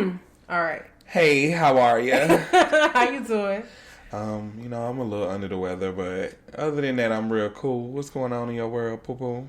All right. Hey, how are you? How you doing? I'm a little under the weather, but other than that, I'm real cool. What's going on in your world, Poo-Poo?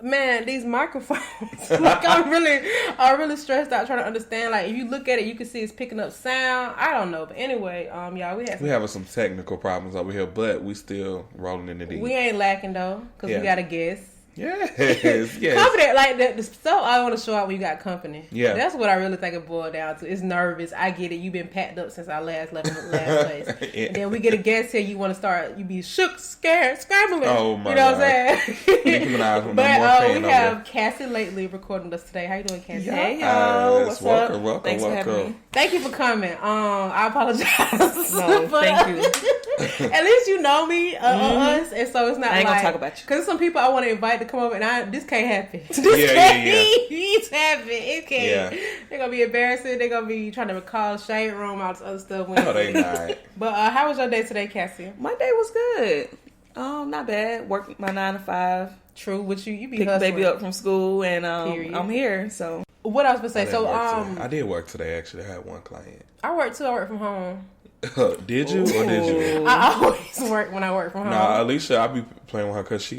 Man, these microphones. I'm really stressed out trying to understand. Like, if you look at it, you can see it's picking up sound. I don't know, but anyway, y'all, we having some technical problems over here, but we still rolling in the deep. We ain't lacking though, because we got a guest. Yes. Company, like the stuff I want to show out when you got company. Yeah. That's what I really think it boiled down to. It's nervous. I get it. You've been packed up since I last left place. Yeah. And then we get a guest here, you want to start, you be shook, scared, scrambling. Oh my God. You know what I'm saying? Nicki Minaj, but we have Kassy Lately recording us today. How you doing, Kassy? Hey, y'all. What's up? Welcome. Thanks for having me. Thank you for coming. I apologize. No, thank you. At least you know me, us, and so it's not. I ain't gonna talk about you. Because some people I want to invite to come over, and this can't happen. This can't happen. It can't. Yeah. They're gonna be embarrassing. They're gonna be trying to recall shade room, all this other stuff. No, they not. But how was your day today, Kassy? My day was good. Not bad. Worked my 9 to 5. True, but you be picked the baby up from school, and Period. I'm here. So what I was gonna say. I did work today. Actually, I had one client. I work too. I work from home. Did you or did you? I always work when I work from home. Nah, Alicia, I be playing with her because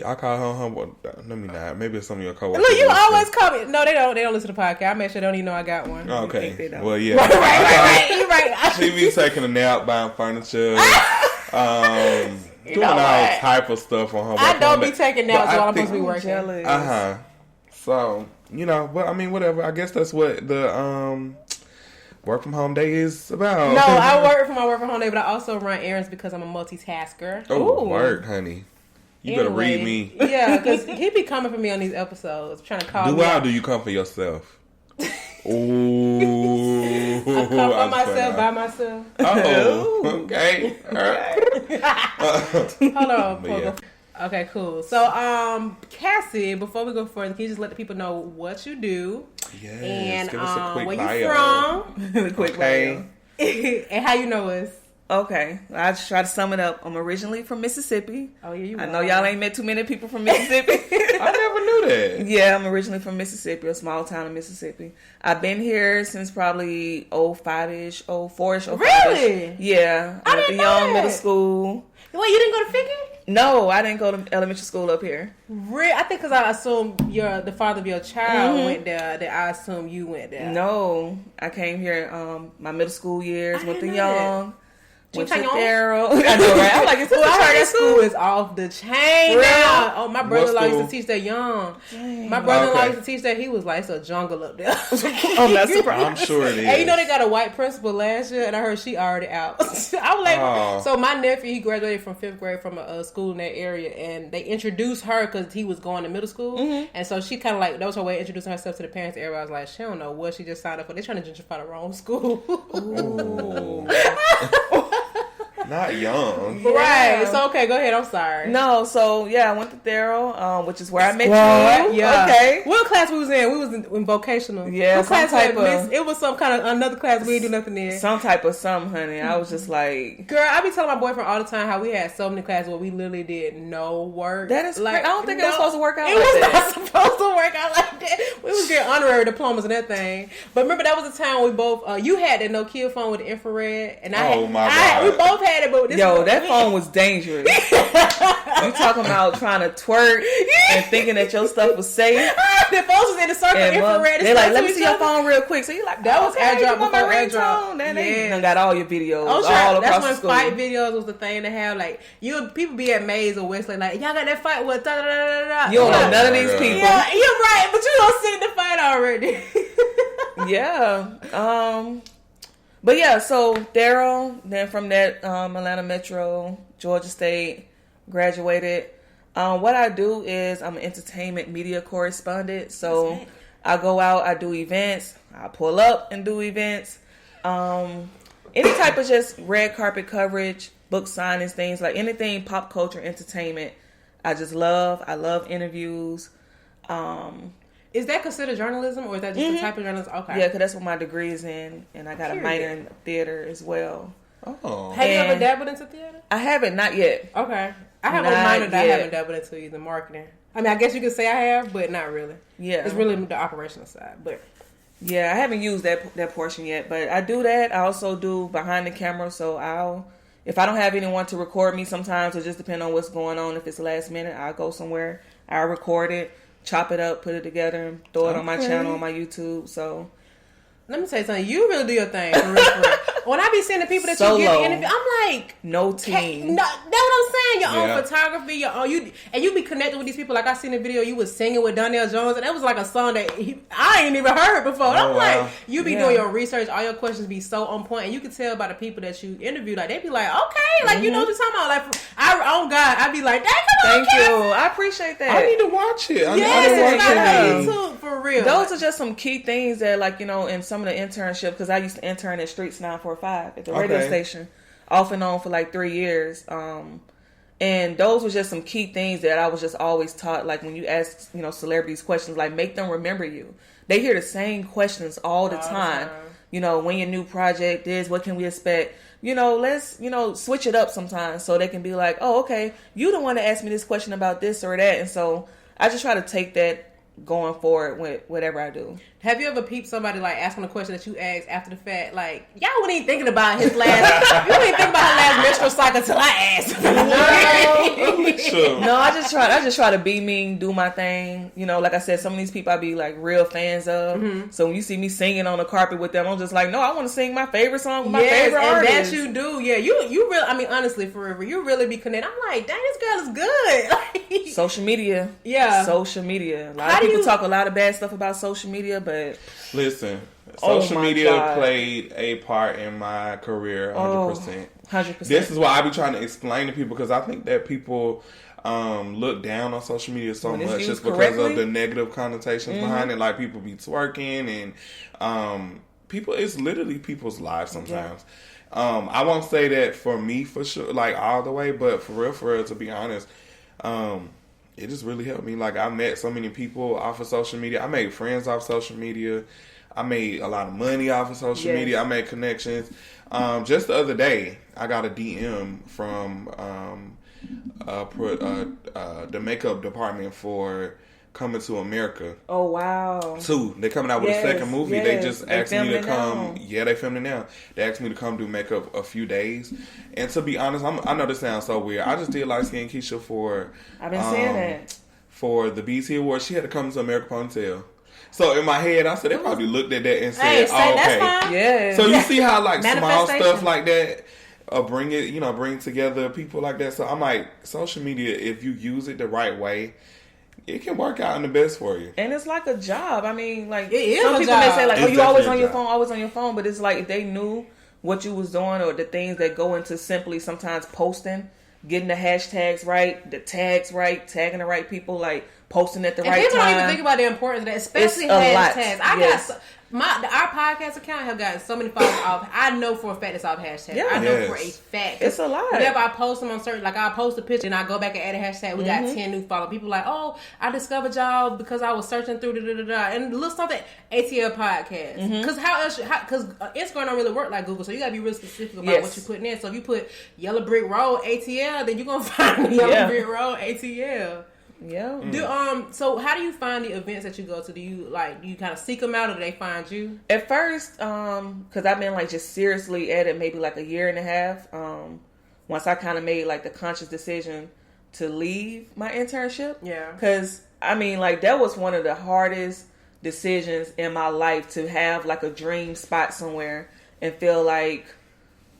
I call her home. Let me not. Maybe it's some of your coworkers. Look, you always call me. No, they don't. They don't listen to the podcast. I make sure they don't even know I got one. Okay. Well, yeah. Right. You're right. She be taking a nap, buying furniture, doing all type of stuff on her. I don't be taking naps while I'm supposed to be working. So, but I mean, whatever. I guess that's what the work from home day is about. No, I work from home day, but I also run errands because I'm a multitasker. Oh, work, honey. You better read me. Yeah, because he be coming for me on these episodes, trying to call me. Do you come for yourself? Ooh. I come for myself by myself. Oh, okay. All right. Hold on. Yeah. Okay, cool. So, Kassy, before we go further, can you just let the people know what you do? Yes, and give us a quick where bio. You from? Quick bio. And how you know us? Okay, I just try to sum it up. I'm originally from Mississippi. Oh yeah, I know y'all ain't met too many people from Mississippi. I never knew that. Yeah, I'm originally from Mississippi, a small town in Mississippi. I've been here since probably 04-ish, 05-ish. Really? Yeah. I went to Young Middle School. Wait, you didn't go to Figure? No, I didn't go to elementary school up here. Really? I think because I assume the father of your child went there, that I assume you went there. No, I came here my middle school years, went to Young. Went to Darryl. I know, right? I'm like, I heard that school is off the chain now. Oh, my brother-in-law used to teach that Young. Dang. My brother-in-law used to teach that. He was like, it's a jungle up there. I'm not surprised. I'm sure it is. And they got a white principal last year, and I heard she already out. I was like, so my nephew, he graduated from 5th grade from a school in that area, and they introduced her because he was going to middle school. Mm-hmm. And so she kind of like, that was her way of introducing herself to the parents. Everybody was like, she don't know what she just signed up for. They're trying to gentrify the wrong school. Not Young. Yeah. Right. So, okay, go ahead. I'm sorry. No, so, I went to Darryl, which is where I met you. Yeah. Okay. What class we was in? We was in vocational. Yeah, what class it was some kind of another class we didn't do nothing in. Some type of something, honey. I was just like... Girl, I be telling my boyfriend all the time how we had so many classes where we literally did no work. That is like, I don't think it was supposed to work out like that. It was not supposed to work out like that. We was getting honorary diplomas and that thing. But remember, that was the time we both... you had that Nokia phone with the infrared. And my God. We both had it, but this that phone was dangerous. You talking about trying to twerk and thinking that your stuff was safe. The phones was in the circle infrared. They're like, let me see your phone real quick. So you're like, that was AirDrop before AirDrop. They done got all your videos all across that's the when school. Fight videos was the thing to have. Like, people be at Maze or Westlake like, y'all got that fight with da da da da da. You don't know none of these people. Yeah, you're right, but you don't see the fight already. Yeah. But yeah, so Darryl, then from that, Atlanta Metro, Georgia State, graduated. What I do is I'm an entertainment media correspondent. So I go out, I do events, I pull up and do events. Any type of just red carpet coverage, book signings, things like anything pop culture, entertainment. I love interviews. Is that considered journalism, or is that just the type of journalism? Okay. Yeah, because that's what my degree is in, and I got a minor in theater as well. Oh. Have you ever dabbled into theater? I haven't, not yet. Okay. I have a minor that I haven't dabbled into either, marketing. I mean, I guess you could say I have, but not really. Yeah. It's really the operational side, but... Yeah, I haven't used that portion yet, but I do that. I also do behind the camera, so if I don't have anyone to record me sometimes, it just depends on what's going on. If it's last minute, I'll go somewhere, I'll record it, chop it up, put it together, and throw it on my channel, on my YouTube, so... Let me tell you something. You really do your thing, for real, for real. When I be seeing the people that you get the interview, I'm like... No team. No, that's what I'm saying. Your own photography, your own... You be connected with these people. Like, I seen a video, you was singing with Donnell Jones, and that was like a song that I ain't even heard before. I'm like, you be doing your research, all your questions be so on point, and you can tell by the people that you interview, like, they be like, okay, like, you know what you're talking about. Like, oh, God, I be like, dang, come on, Thank you. I appreciate that. I need to watch it. Yes, YouTube, for real. Those are just some key things that, like, you know, in some of the internships, because I used to intern at Streets 945 at the radio station, off and on for like 3 years. And those were just some key things that I was just always taught. Like, when you ask, you know, celebrities questions, like, make them remember you. They hear the same questions all the time. You know, when your new project is, what can we expect? You know, let's, you know, switch it up sometimes so they can be like, oh, okay, you the one that asked me this question about this or that. And so I just try to take that going forward with whatever I do. Have you ever peeped somebody like asking a question that you asked after the fact? Like, y'all wasn't even thinking about his last. You didn't even think about his last menstrual cycle until I asked. No, I just try to be me, do my thing. You know, like I said, some of these people I be like real fans of. Mm-hmm. So when you see me singing on the carpet with them, I'm just like, no, I want to sing my favorite song with my favorite artist. And that you do, yeah. You really, I mean, honestly, forever, you really be connected. I'm like, dang, this girl is good. Social media, social media. A lot of people talk a lot of bad stuff about social media, but listen, social media played a part in my career 100%. 100%. This is why I be trying to explain to people, because I think that people look down on social media so much just because of the negative connotations behind it. Like, people be twerking and people, it's literally people's lives sometimes. I won't say that for me for sure, like all the way, but for real, to be honest, it just really helped me. Like, I met so many people off of social media. I made friends off social media. I made a lot of money off of social media. I made connections. Just the other day, I got a DM from the makeup department for Coming to America. Oh, wow. 2. They're coming out with a second movie. They just asked me to come. Yeah, they filmed it now. They asked me to come do makeup a few days. And to be honest, I know this sounds so weird. I just did light skin Keisha for... I've been saying that. For the BT Awards. She had to come to America Ponytail. So in my head, I said, they probably looked at that and said, oh, okay. That's fine. Yeah. So you see how, like, small stuff like that bring together people like that. So I'm like, social media, if you use it the right way, it can work out in the best for you. And it's like a job. I mean, like, it is some people may say, like, it's you always on your phone. But it's like, if they knew what you was doing, or the things that go into simply sometimes posting, getting the hashtags right, the tags right, tagging the right people, like posting at the right time. People don't even think about the importance of that, especially hashtags. Our podcast account have gotten so many followers off. I know for a fact it's off hashtags. I know for a fact. It's a lot. Whenever I post them on certain, like, I post a picture and I go back and add a hashtag, we got 10 new followers. People like, oh, I discovered y'all because I was searching through and look something ATL podcast. Because how else? Because Instagram don't really work like Google, so you gotta be really specific about what you're putting in. So if you put Yellow Brick Road ATL, then you're gonna find Yellow Brick Road ATL. Yeah. So how do you find the events that you go to? Do you kind of seek them out, or do they find you? At first, because I've been like just seriously at it maybe like a year and a half. Once I kind of made like the conscious decision to leave my internship. Yeah. Because I mean, like, that was one of the hardest decisions in my life, to have like a dream spot somewhere and feel like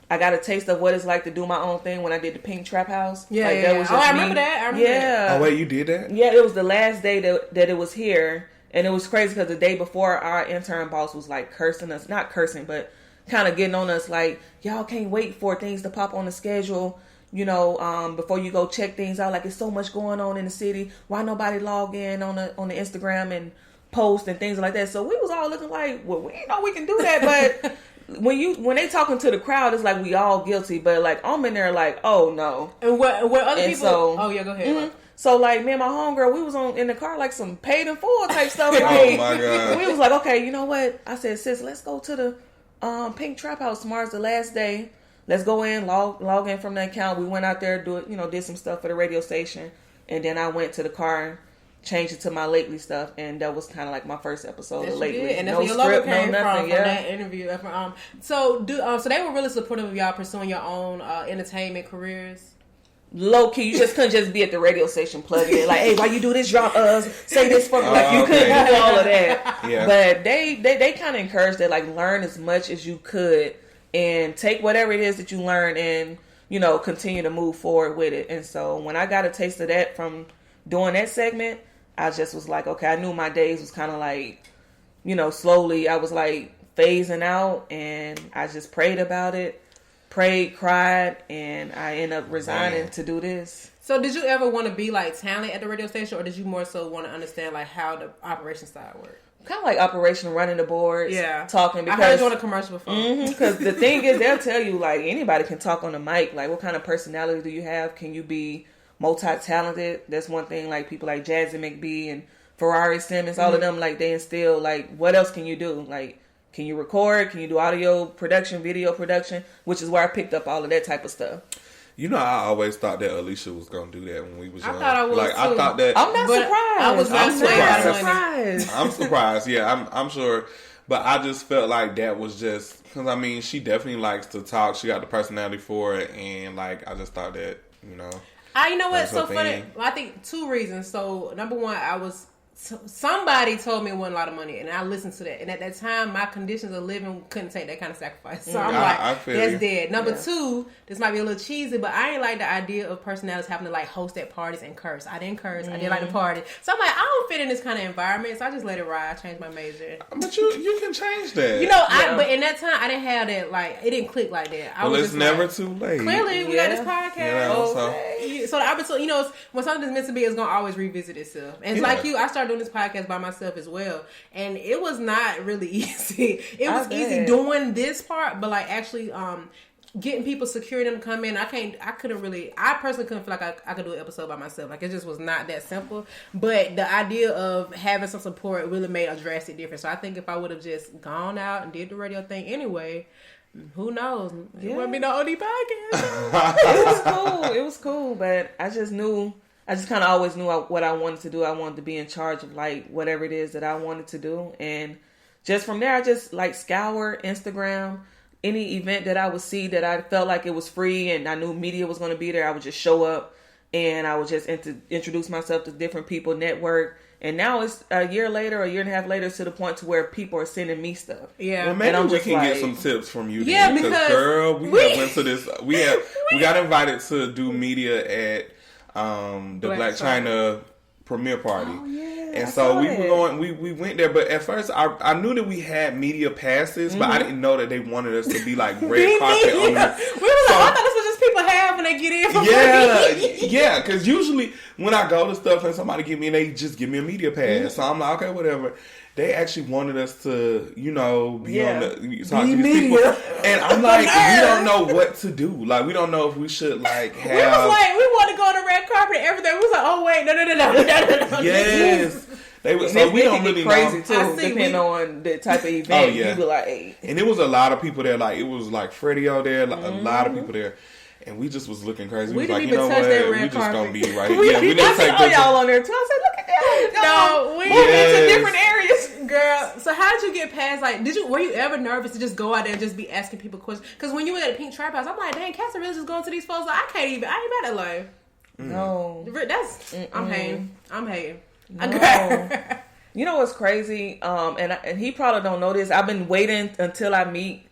I got a taste of what it's like to do my own thing when I did the Pink Trap House. Yeah, like, that was just I remember that. Oh, wait, you did that? Yeah, it was the last day that it was here. And it was crazy because the day before, our intern boss was like cursing us. Not cursing, but kind of getting on us like, y'all can't wait for things to pop on the schedule, you know, before you go check things out. Like, there's so much going on in the city. Why nobody log in on the Instagram and post and things like that? So we was all looking like, well, we know we can do that, but... When they talking to the crowd, it's like we all guilty, but like I'm in there like, oh no. And what other people? Oh yeah, go ahead. Mm-hmm. So like me and my homegirl, we was in the car like some paid in full type stuff. Like, oh my god. We was like, okay, you know what? I said, sis, let's go to the Pink Trap House. Tomorrow's the last day. Let's go in, log in from the account. We went out there, did some stuff for the radio station, and then I went to the car changed it to my Lately stuff, and that was kind of like my first episode of Lately. And that's where your logo came from that interview. So they were really supportive of y'all pursuing your own entertainment careers. Low key, you just couldn't just be at the radio station plugging it like, hey, why you do this? Drop say this for me. Like you couldn't do all of that. Yeah. But they kind of encouraged that, like, learn as much as you could and take whatever it is that you learn and, you know, continue to move forward with it. And so when I got a taste of that from doing that segment, I just was like, okay, I knew my days was kind of like, you know, slowly I was like phasing out, and I just prayed about it. Prayed, cried, and I ended up resigning to do this. So did you ever want to be like talent at the radio station, or did you more so want to understand like how the operation side worked? Kind of like operation, running the boards, talking. Because I heard you on a commercial before. Because the thing is, they'll tell you like anybody can talk on the mic. Like, what kind of personality do you have? Can you be multi-talented? That's one thing. Like people like Jazzy McBee and Ferrari Simmons, all of them, like they instill like, what else can you do? Like, can you record? Can you do audio production, video production? Which is where I picked up all of that type of stuff. You know, I always thought that Alicia was going to do that when we was young. I thought I was, like, too. I thought that... I'm not surprised. I was not surprised. I'm surprised, yeah. I'm sure. But I just felt like that was just... Because, I mean, she definitely likes to talk. She got the personality for it. And, like, I just thought that, you know... You know what's so funny? Well, I think two reasons. So, number one, somebody told me it wasn't a lot of money, and I listened to that. And at that time, my conditions of living couldn't take that kind of sacrifice. So I'm like, that's dead. Number two, this might be a little cheesy, but I ain't like the idea of personalities having to like host at parties and curse. I didn't curse. I didn't like the party. So I'm like, I don't fit in this kind of environment. So I just let it ride. I changed my major. But you can change that. You know, but in that time, I didn't have that, like, it didn't click like that. Well, it's never too late. Clearly, we got this podcast. So the opportunity, you know, when something's meant to be, it's going to always revisit itself. And it's like you, I started doing this podcast by myself as well. And it was not really easy. It was easy doing this part, but like actually getting people, securing them to come in. I personally couldn't feel like I could do an episode by myself. Like, it just was not that simple. But the idea of having some support really made a drastic difference. So I think if I would have just gone out and did the radio thing anyway, who knows? It wouldn't be no OD podcast. It was cool, but I just kind of always knew what I wanted to do. I wanted to be in charge of like whatever it is that I wanted to do. And just from there, I just like scour Instagram, any event that I would see that I felt like it was free and I knew media was going to be there. I would just show up and I would just introduce myself to different people, network. And now it's a year and a half later to the point to where people are sending me stuff. Yeah. Well, maybe we can get some tips from you. Yeah, because girl, we went to this. We got invited to do media at the Black China premiere party. Oh, yeah, and so we went there, but at first I knew that we had media passes, but I didn't know that they wanted us to be like red carpet on the... I thought this was just people have when they get in for free. Yeah, because usually when I go to stuff and somebody give me, they just give me a media pass. So I'm like, okay, whatever. They actually wanted us to, you know, be on the talk to these people. And I'm like, we don't know what to do. Like, we don't know if we should like have. We was like, we want to go on the red carpet and everything. We was like, oh wait, no. Yes. So we don't really crazy know. Too, depending on the type of event. You be like, hey. And it was a lot of people there. Like, it was like Freddie out there, like, a lot of people there. And we just was looking crazy. We was like, you know what? We just gonna be right here. Yeah, we didn't take pictures. Y'all on there too. I said, look at that. No, we moving into different areas. Girl, so how did you get past, like, were you ever nervous to just go out there and just be asking people questions? Because when you were at a Pink Trap House, I'm like, dang, Kassy really just going to these folks? Like, I ain't about that life. No. I'm hating. No. You know what's crazy? And he probably don't know this. I've been waiting until I meet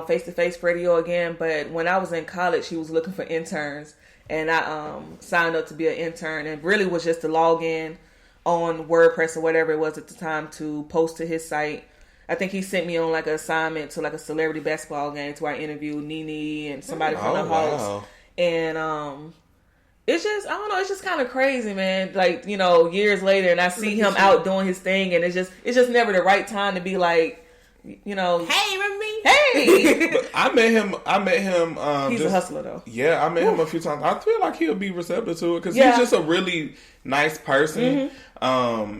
face-to-face radio again, but when I was in college, he was looking for interns, and I signed up to be an intern, and really was just to log in on WordPress or whatever it was at the time to post to his site. I think he sent me on like an assignment to like a celebrity basketball game to where I interviewed Nene and somebody from the Hawks. Wow. And it's just, I don't know, it's just kind of crazy, man. Like, you know, years later, and I see him out doing his thing, and it's just never the right time to be like, you know. Hey, remember me? Hey. But I met him. He's a hustler, though. Yeah, I met him a few times. I feel like he'll be receptive to it because he's just a really nice person.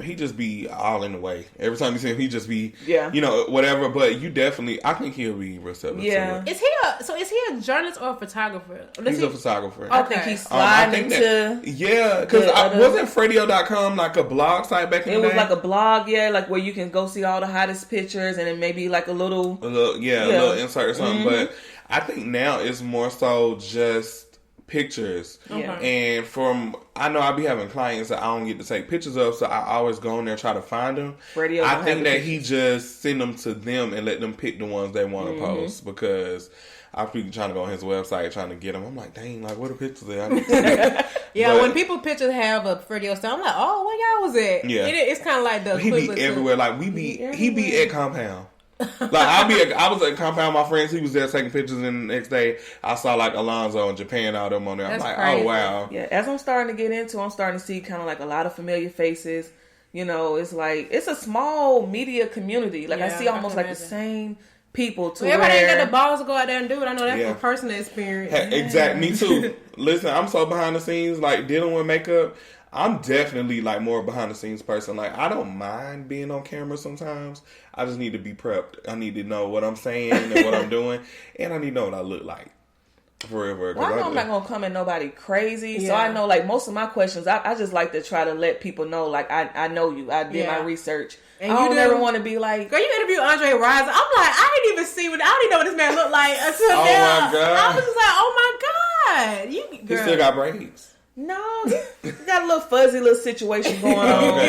He just be all in the way. Every time you see him, he just be, you know, whatever. But I think he'll be receptive to it. Is he a journalist or a photographer? He's a photographer. Okay. I think he's sliding into... because wasn't Fredio.com like a blog site back in the day? It was like a blog, like where you can go see all the hottest pictures and then maybe like a little insert or something. But I think now it's more so just pictures. And I know I be having clients that I don't get to take pictures of, so I always go in there and try to find them. I think that he just send them to them and let them pick the ones they want to post, because I be trying to go on his website trying to get them. I'm like, dang, like what are pictures there? When people pictures have a Fredio style, I'm like, oh, where y'all was at? Yeah, it's kind of like the he be everywhere. Like he be at Compound. Like I was at Compound, my friends, he was there taking pictures, and the next day I saw like Alonzo in Japan, all them on there. I'm like, crazy. Oh wow. Yeah, as I'm starting to get into, I'm starting to see kind of like a lot of familiar faces. You know, it's like it's a small media community. Like I see almost like the same people to everybody ain't got the balls to go out there and do it. I know that's from personal experience. Exactly, me too. Listen, I'm so behind the scenes, like dealing with makeup. I'm definitely like more behind the scenes person. Like I don't mind being on camera sometimes. I just need to be prepped. I need to know what I'm saying and what I'm doing, and I need to know what I look like. Forever. Well, I know I'm not gonna come at nobody crazy, so I know like most of my questions. I just like to try to let people know like I know you. I did my research. And I don't ever want to be like, girl, you interviewed Andre Rison. I'm like, I didn't even see I didn't know what this man looked like until now. My God. I was just like, oh my God, He still got braids. No, he got a little fuzzy little situation going on.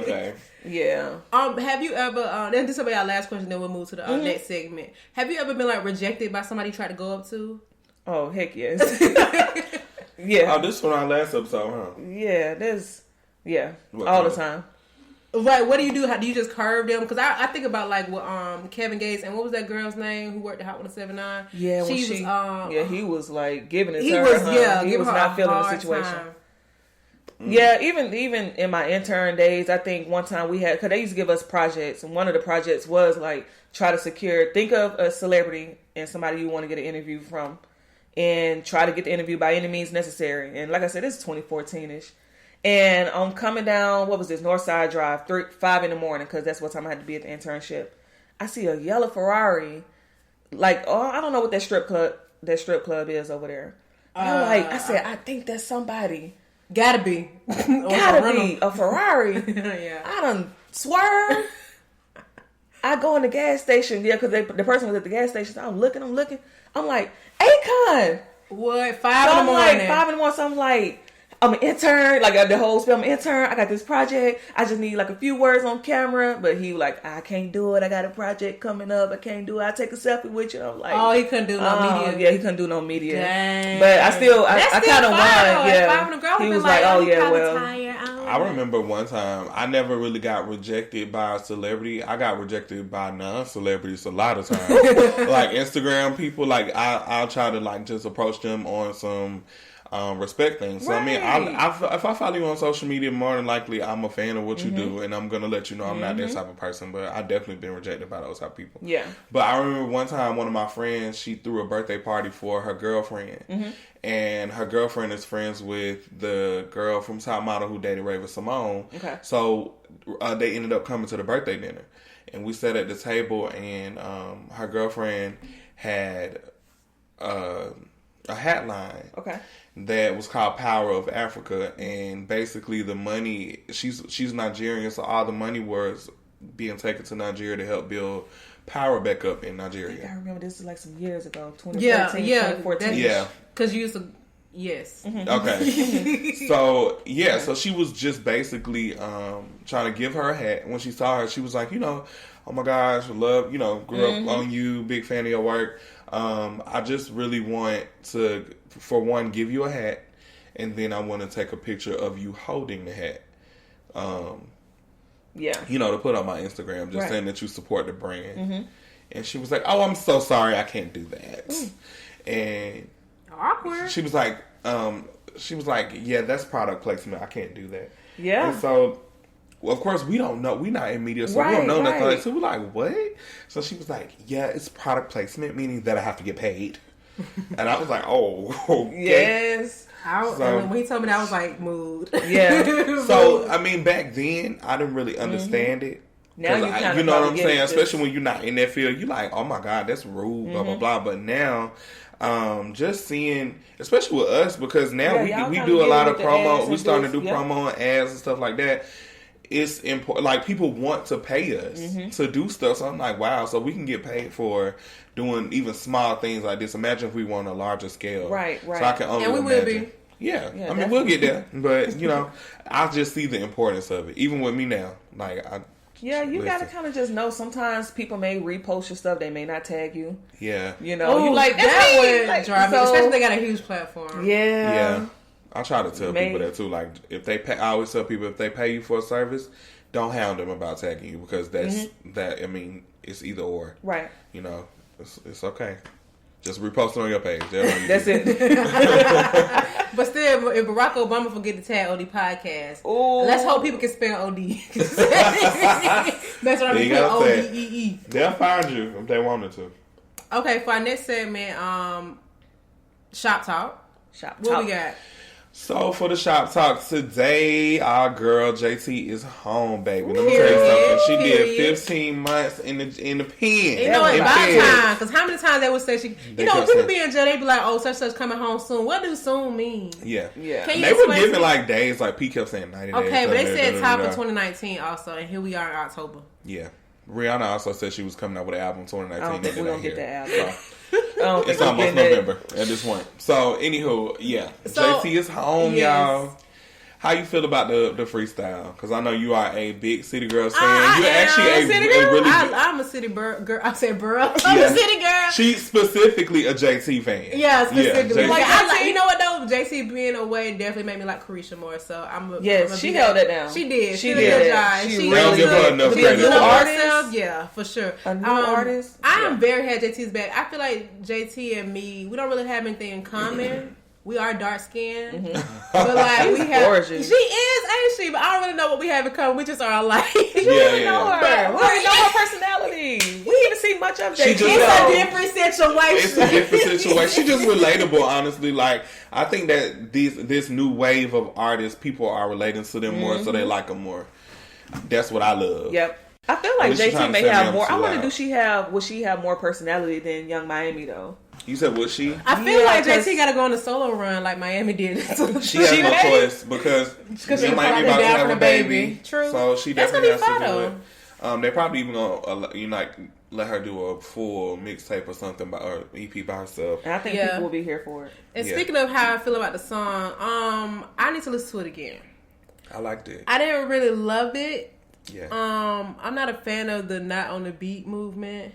Okay. Yeah. Have you ever? This will be our last question. Then we'll move to the next segment. Have you ever been like rejected by somebody you tried to go up to? Oh heck yes. Yeah. Oh, this was our last episode, huh? Yeah. All the time. Right. What do you do? How do you just curve them? Because I think about like with Kevin Gates and what was that girl's name who worked at Hot 107.9? Yeah, he was like giving it. He was not feeling the situation. Yeah, even in my intern days, I think one time we had, because they used to give us projects, and one of the projects was like try to think of a celebrity and somebody you want to get an interview from, and try to get the interview by any means necessary. And like I said, it's 2014ish. And I'm coming down, what was this, Northside Drive, 5 in the morning, because that's what time I had to be at the internship. I see a yellow Ferrari, like, I don't know what that strip club is over there. I said, I think that's somebody. Gotta be a Ferrari. Yeah. I done swerve. I go in the gas station, because the person was at the gas station. So I'm looking. I'm like, Akon. What? 5 in the morning. Like 5 in the morning. So I'm like, I'm an intern, like the whole spiel. I'm an intern. I got this project. I just need like a few words on camera. But he like, I can't do it. I got a project coming up. I can't do it. I'll take a selfie with you. I'm like, oh, he couldn't do no media. Yeah, he couldn't do no media. Dang. But I kind of won. Yeah, he was like, oh yeah, well. I remember one time I never really got rejected by a celebrity. I got rejected by non-celebrities a lot of times. Like Instagram people, like I'll try to like just approach them on some respect things. So right. I mean, if I follow you on social media, more than likely I'm a fan of what you do, and I'm gonna let you know I'm not that type of person. But I definitely been rejected by those type of people. Yeah. But I remember one time one of my friends, she threw a birthday party for her girlfriend, and her girlfriend is friends with the girl from Top Model who dated Raven Simone. Okay. So they ended up coming to the birthday dinner, and we sat at the table, and her girlfriend had a hat line. Okay. That was called Power of Africa, and basically the money, she's Nigerian, so all the money was being taken to Nigeria to help build power back up in Nigeria. I remember this was like some years ago, 2013, 2014. Yeah, because you used to, yes. Okay. So she was just basically trying to give her a hat. When she saw her, she was like, oh my gosh, love, grew up on you, big fan of your work. I just really want to, for one, give you a hat, and then I want to take a picture of you holding the hat. To put on my Instagram, just saying that you support the brand. And she was like, "Oh, I'm so sorry, I can't do that." And awkward. She was like, "Yeah, that's product placement. I can't do that." Yeah. And so of course, we don't know. We're not in media, so we don't know nothing. So we're like, what? So she was like, yeah, it's product placement, meaning that I have to get paid. And I was like, oh, okay. Yes. And when he told me that, I was like, mood. Yeah. So, I mean, back then, I didn't really understand it. Now you know what I'm saying? Especially when you're not in that field, you're like, oh my God, that's rude, blah, blah, blah. But now, just seeing, especially with us, because now we do a lot of promo. We're starting to do promo and ads and stuff like that. It's important. Like, people want to pay us to do stuff. So I'm like, wow. So we can get paid for doing even small things like this. Imagine if we were on a larger scale. Right. So I can only imagine. Will be. Yeah. I mean, definitely. We'll get there. But, you know, I just see the importance of it. Even with me now. Like, you got to kind of just know sometimes people may repost your stuff. They may not tag you. Yeah. You know, you like, that would drive me. Especially if they got a huge platform. Yeah. I try to tell people that too. Like, if they pay, I always tell people, if they pay you for a service, don't hound them about tagging you, because I mean, it's either or. Right. You know, it's okay. Just repost it on your page. That's it. But still, if Barack Obama forget to tag OD podcast, let's hope people can spell OD. That's what I'm saying. ODEE. They'll find you if they wanted to. Okay, for our next segment, Shop Talk. What we got? So for the shop talk today, our girl JT is home, baby. Let me tell you something. She did 15 months in the pen. You know, it's about time. Because how many times they would say people be in jail, they be like, oh, such coming home soon. What do soon mean? Yeah. Can they were giving like days, like P kept saying 90 days. Okay, but they said top of 2019 also, and here we are in October. Yeah. Rihanna also said she was coming out with an album 2019. I don't think we're going to get that album. It's almost November at this point. So, anywho, JT is home, y'all. How you feel about the freestyle? Because I know you are a big City Girls fan. You're actually a city girl. I'm a City girl. I said girl. I'm a City girl. She's specifically a JT fan. Yeah, specifically. Yeah, like, you know what though? JT being away definitely made me like Carisha more. So she held it down. She did. She did a good job. She don't give her enough credit. New artist. Yeah, for sure. A new artist. I am very happy JT's back. I feel like JT and me, we don't really have anything in common. We are dark skinned, but like we have. Gorgeous. She is, ain't she? But I don't really know what we have in common. We just are alike. You don't know her. We don't even know her personality. We didn't even see much of JT. It's a different situation. It's a different situation. She's just relatable, honestly. Like, I think that this new wave of artists, people are relating to them more, so they like them more. That's what I love. Yep. I feel like JT may have more. I wonder, would she have more personality than Young Miami though? You said would she? I feel like JT got to go on a solo run like Miami did. She has no choice because she might be about to have a baby. True. So she definitely has to do it. They're probably even gonna let her do a full mixtape or something or EP by herself. And I think people will be here for it. And speaking of how I feel about the song, I need to listen to it again. I liked it. I didn't really love it. Yeah. I'm not a fan of the not on the beat movement.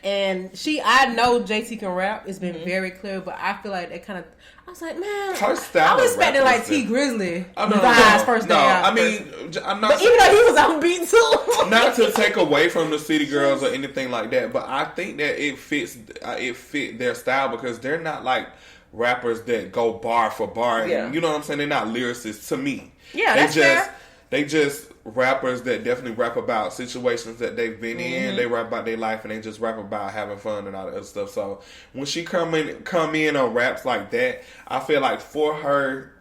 And I know JT can rap. It's been very clear, but I feel like they kind of. I was like, man, her style. I was expecting like T Grizzly vibes first day out. I mean, I'm not. But even though he was on beat too. Not to take away from the City Girls or anything like that, but I think that it fits. It fit their style because they're not like rappers that go bar for bar. Yeah. You know what I'm saying? They're not lyricists to me. Yeah, that's fair. They just rappers that definitely rap about situations that they've been in. They rap about their life and they just rap about having fun and all that other stuff. So when she come in on raps like that, I feel like for her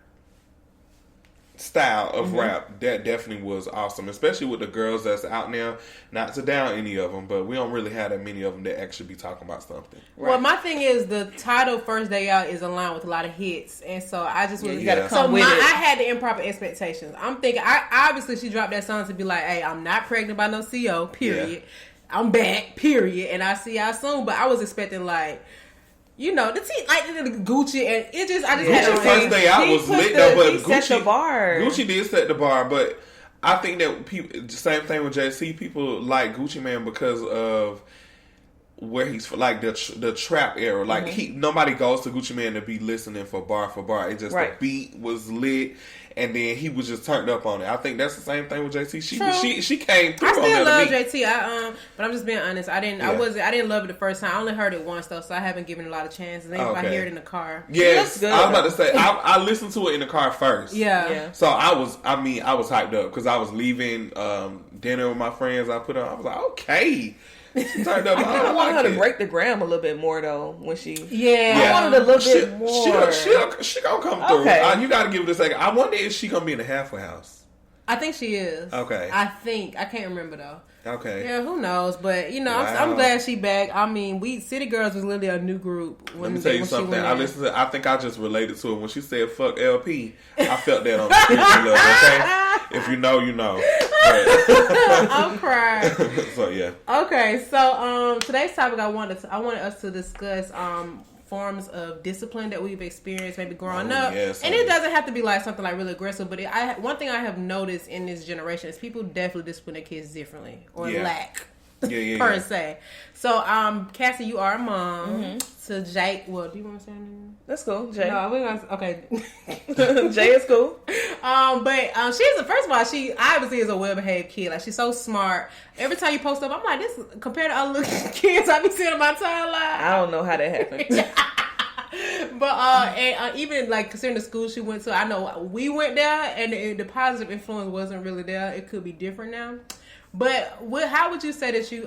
style of rap, that definitely was awesome, especially with the girls that's out now. Not to down any of them, but we don't really have that many of them that actually be talking about something. Right. Well, my thing is the title First Day Out is aligned with a lot of hits, and so I just was gotta come with it. I had the improper expectations. I'm thinking, obviously she dropped that song to be like, hey, I'm not pregnant by no CO, period. Yeah. I'm back, period, and I see y'all soon. But I was expecting like, you know, the Gucci, and it just, I just had First Day Out was lit though, but Gucci set the bar. Gucci did set the bar, but I think that people, same thing with JC, people like Gucci Mane because of where he's like the trap era. Like nobody goes to Gucci Mane to be listening for bar. It just the beat was lit. And then he was just turned up on it. I think that's the same thing with JT. She came through. I still love JT. But I'm just being honest. I didn't love it the first time. I only heard it once though, so I haven't given it a lot of chances. Maybe if I hear it in the car. Yes, I was about to say I listened to it in the car first. Yeah. So I was hyped up because I was leaving dinner with my friends. I was like, okay. She turned up. I want her to break the gram a little bit more though when she. Yeah. I wanted a little bit more. She gonna come through. Okay. You got to give it a second. I wonder if she gonna be in the halfway house. I think she is. Okay. I can't remember though. Okay. Yeah, who knows? But you know, I'm glad she back. I mean, City Girls was literally a new group. Let me tell you something. I think I just related to it when she said "fuck LP." I felt that on the spiritual level. Okay, if you know, you know. I'm crying. So yeah. Okay, so today's topic, I wanted us to discuss forms of discipline that we've experienced maybe growing up. Yes, and it doesn't have to be like something like really aggressive, but one thing I have noticed in this generation is people definitely discipline their kids differently or lack per se. So Kassy, you are a mom to Jake. Well, do you want to say her name? That's cool. Jay. No, we're gonna okay. Jay is cool. But she's first of all, she obviously is a well behaved kid. Like she's so smart. Every time you post up, I'm like, this compared to other kids I be seeing on my timeline. I don't know how that happened. But even like considering the school she went to, I know we went there and the positive influence wasn't really there. It could be different now. But how would you say that you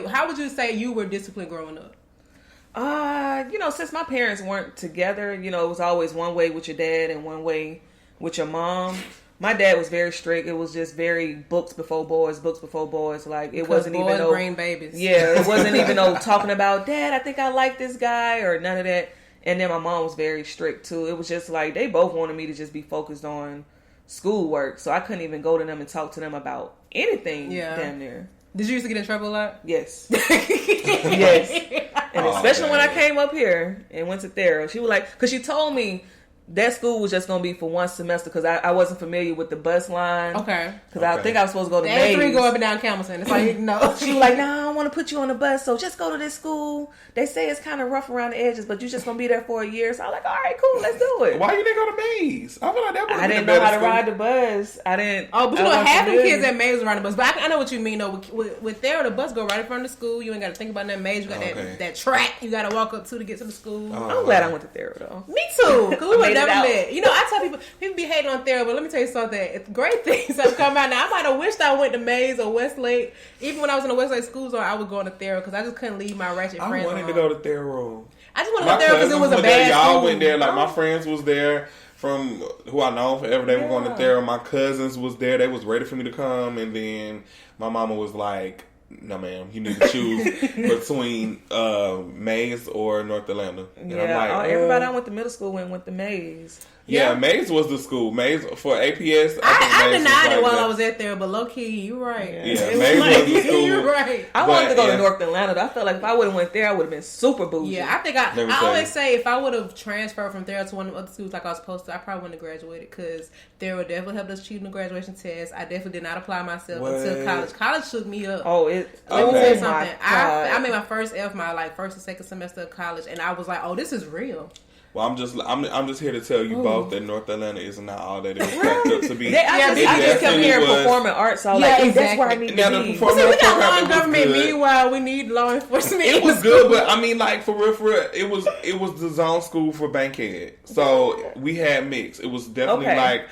how would you say you were disciplined growing up? Since my parents weren't together, it was always one way with your dad and one way with your mom. My dad was very strict. It was just very books before boys. Like it wasn't even no brain babies. Yeah, it wasn't even no talking about, Dad, I think I like this guy or none of that. And then my mom was very strict too. It was just like they both wanted me to just be focused on schoolwork, so I couldn't even go to them and talk to them about anything damn near. Did you used to get in trouble a lot? Yes. Yes. And especially when I came up here and went to Thera, she was like, because she told me that school was just going to be for one semester because I wasn't familiar with the bus line. Okay. Because I think I was supposed to go to Mays. Three go up and down Campbellton. It's like, no. She was like, no, I don't want to put you on the bus, so just go to this school. They say it's kind of rough around the edges, but you're just going to be there for a year. So I'm like, all right, cool, let's do it. Why you didn't go to Mays? I feel like that would I didn't know how to ride the bus. I didn't. Oh, but half the kids at Mays ride the bus. But I know what you mean, though. With there, the bus go right in front of the school. You ain't got to think about that Mays. You got that track you got to walk up to get to the school. I'm glad I went to Thera, though. Me too, because we would never met. I tell people be hating on Thera, but let me tell you something. It's great things have come out now. I might have wished I went to Mays or Westlake. Even when I was in the Westlake school zone, I was going to Thera because I just couldn't leave my ratchet friends. I wanted to go to Thera. I just wanted to go there because it was a bad school. Y'all went there. Like my friends was there from who I know forever. They were going to Thera. My cousins was there. They was ready for me to come, and then my mama was like, no, ma'am. You need to choose between Mays or North Atlanta. And I'm like, everybody I went to middle school went to Mays. Yeah, Mays was the school. Mays for APS. I denied it while I was at there, but low key, you're right. Yeah, Mays was the school. You're right. I wanted to go to North Atlanta. Though. I felt like if I would have went there, I would have been super bougie. Yeah, I think I always say if I would have transferred from there to one of the other schools like I was supposed to, I probably wouldn't have graduated because there would definitely help us cheat in the graduation test. I definitely did not apply myself until college. College shook me up. Oh, let me tell you something. I made my first F my first and second semester of college, and I was like, oh, this is real. Well, I'm just here to tell you both that North Atlanta is not all that it was cracked up to be. I just kept hearing performing arts, so that's where I need to be. We got law and government. Meanwhile, we need law enforcement. It was good, but I mean, for real, it was the zone school for Bankhead, so we had mixed. It was definitely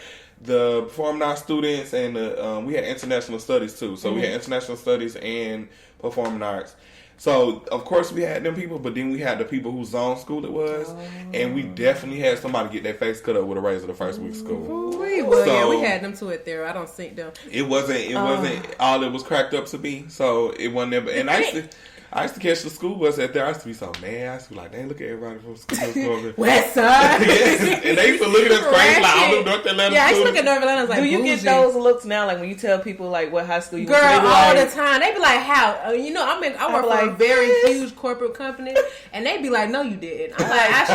the performing arts students, and we had international studies too. So we had international studies and performing arts. So, of course, we had them people, but then we had the people whose zone school it was, and we definitely had somebody get their face cut up with a razor the first week of school. We had them too at there. I don't think them. It wasn't all it was cracked up to be, so it wasn't ever. And I used to catch the school bus at there. I used to be so mad. I used to be like, dang, look at everybody from school. West Side. Yes. And they used to look at us crazy like, I don't know North Atlanta. Yeah, I used to look at North Atlanta like, do you get those looks now, like when you tell people like what high school you went to? Girl, all the time. They be like, how? I work for a very huge corporate company, and they be like, no, you didn't. I'm like, I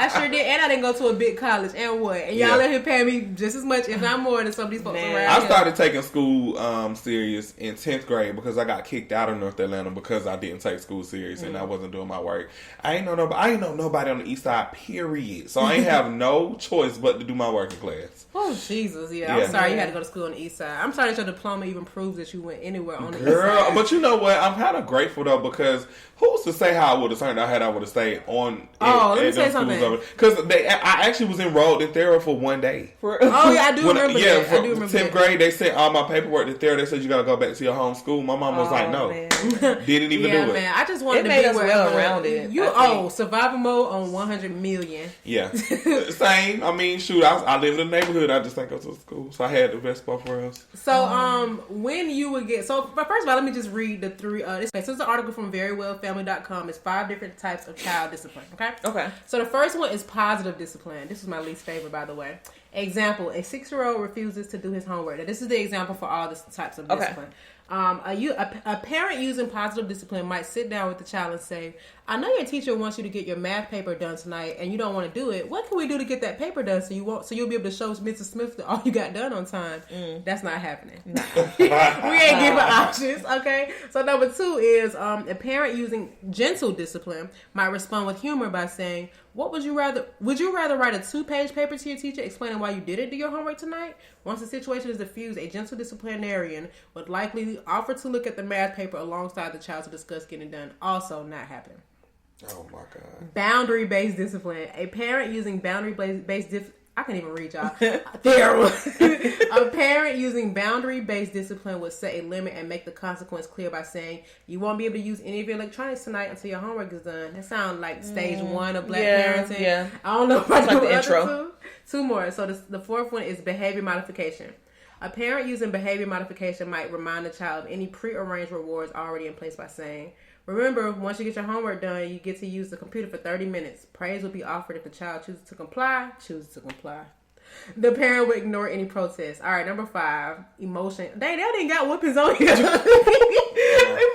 sure did. And I didn't go to a big college. And what? And y'all let him pay me just as much, if not more, than some of these folks around. I started taking school serious in 10th grade because I got kicked out of North Atlanta because I didn't take school serious and I wasn't doing my work. I ain't know nobody on the east side, period. So I ain't have no choice but to do my work in class. Oh, Jesus, yeah. I'm sorry you had to go to school on the east side. I'm sorry that your diploma even proves that you went anywhere on the east side. But you know what? I'm kind of grateful, though, because who's to say how I would have turned out had I would have stayed on let me say something. Because I actually was enrolled in Thera for one day. I do remember that. I do remember 10th grade, they sent all my paperwork to Thera. They said, you got to go back to your home school. My mom was like, no. Didn't even do it. Man. I just wanted to be well around it. Survival mode on 100 million. Yeah. Same. I mean, shoot, I live in the neighborhood. I just think I go to school. So I had the best both worlds. So, when you would get... So, first of all, let me just read the three... this is an article from verywellfamily.com. It's 5 different types of child discipline, okay? Okay. So, the first one is positive discipline. This is my least favorite, by the way. Example, a 6-year-old refuses to do his homework. Now, this is the example for all the types of discipline. A parent using positive discipline might sit down with the child and say, I know your teacher wants you to get your math paper done tonight and you don't want to do it. What can we do to get that paper done so you'll be able to show Mrs. Smith that all you got done on time? That's not happening. No. We ain't giving options, okay? So number 2 is a parent using gentle discipline might respond with humor by saying, would you rather write a 2-page paper to your teacher explaining why you didn't do your homework tonight? Once the situation is diffused, a gentle disciplinarian would likely offer to look at the math paper alongside the child to discuss getting done. Also not happening. Oh my God. Boundary-based discipline. A parent using boundary-based discipline. I can't even read y'all. A parent using boundary-based discipline would set a limit and make the consequence clear by saying, you won't be able to use any of your electronics tonight until your homework is done. That sounds like stage 1 of black parenting. Yeah. I don't know if I like the intro. 2 more. So the 4th one is behavior modification. A parent using behavior modification might remind the child of any prearranged rewards already in place by saying, remember, once you get your homework done, you get to use the computer for 30 minutes. Praise will be offered if the child chooses to comply. The parent will ignore any protest. All right, number 5, emotion. Dang, they didn't got Whoopins on here.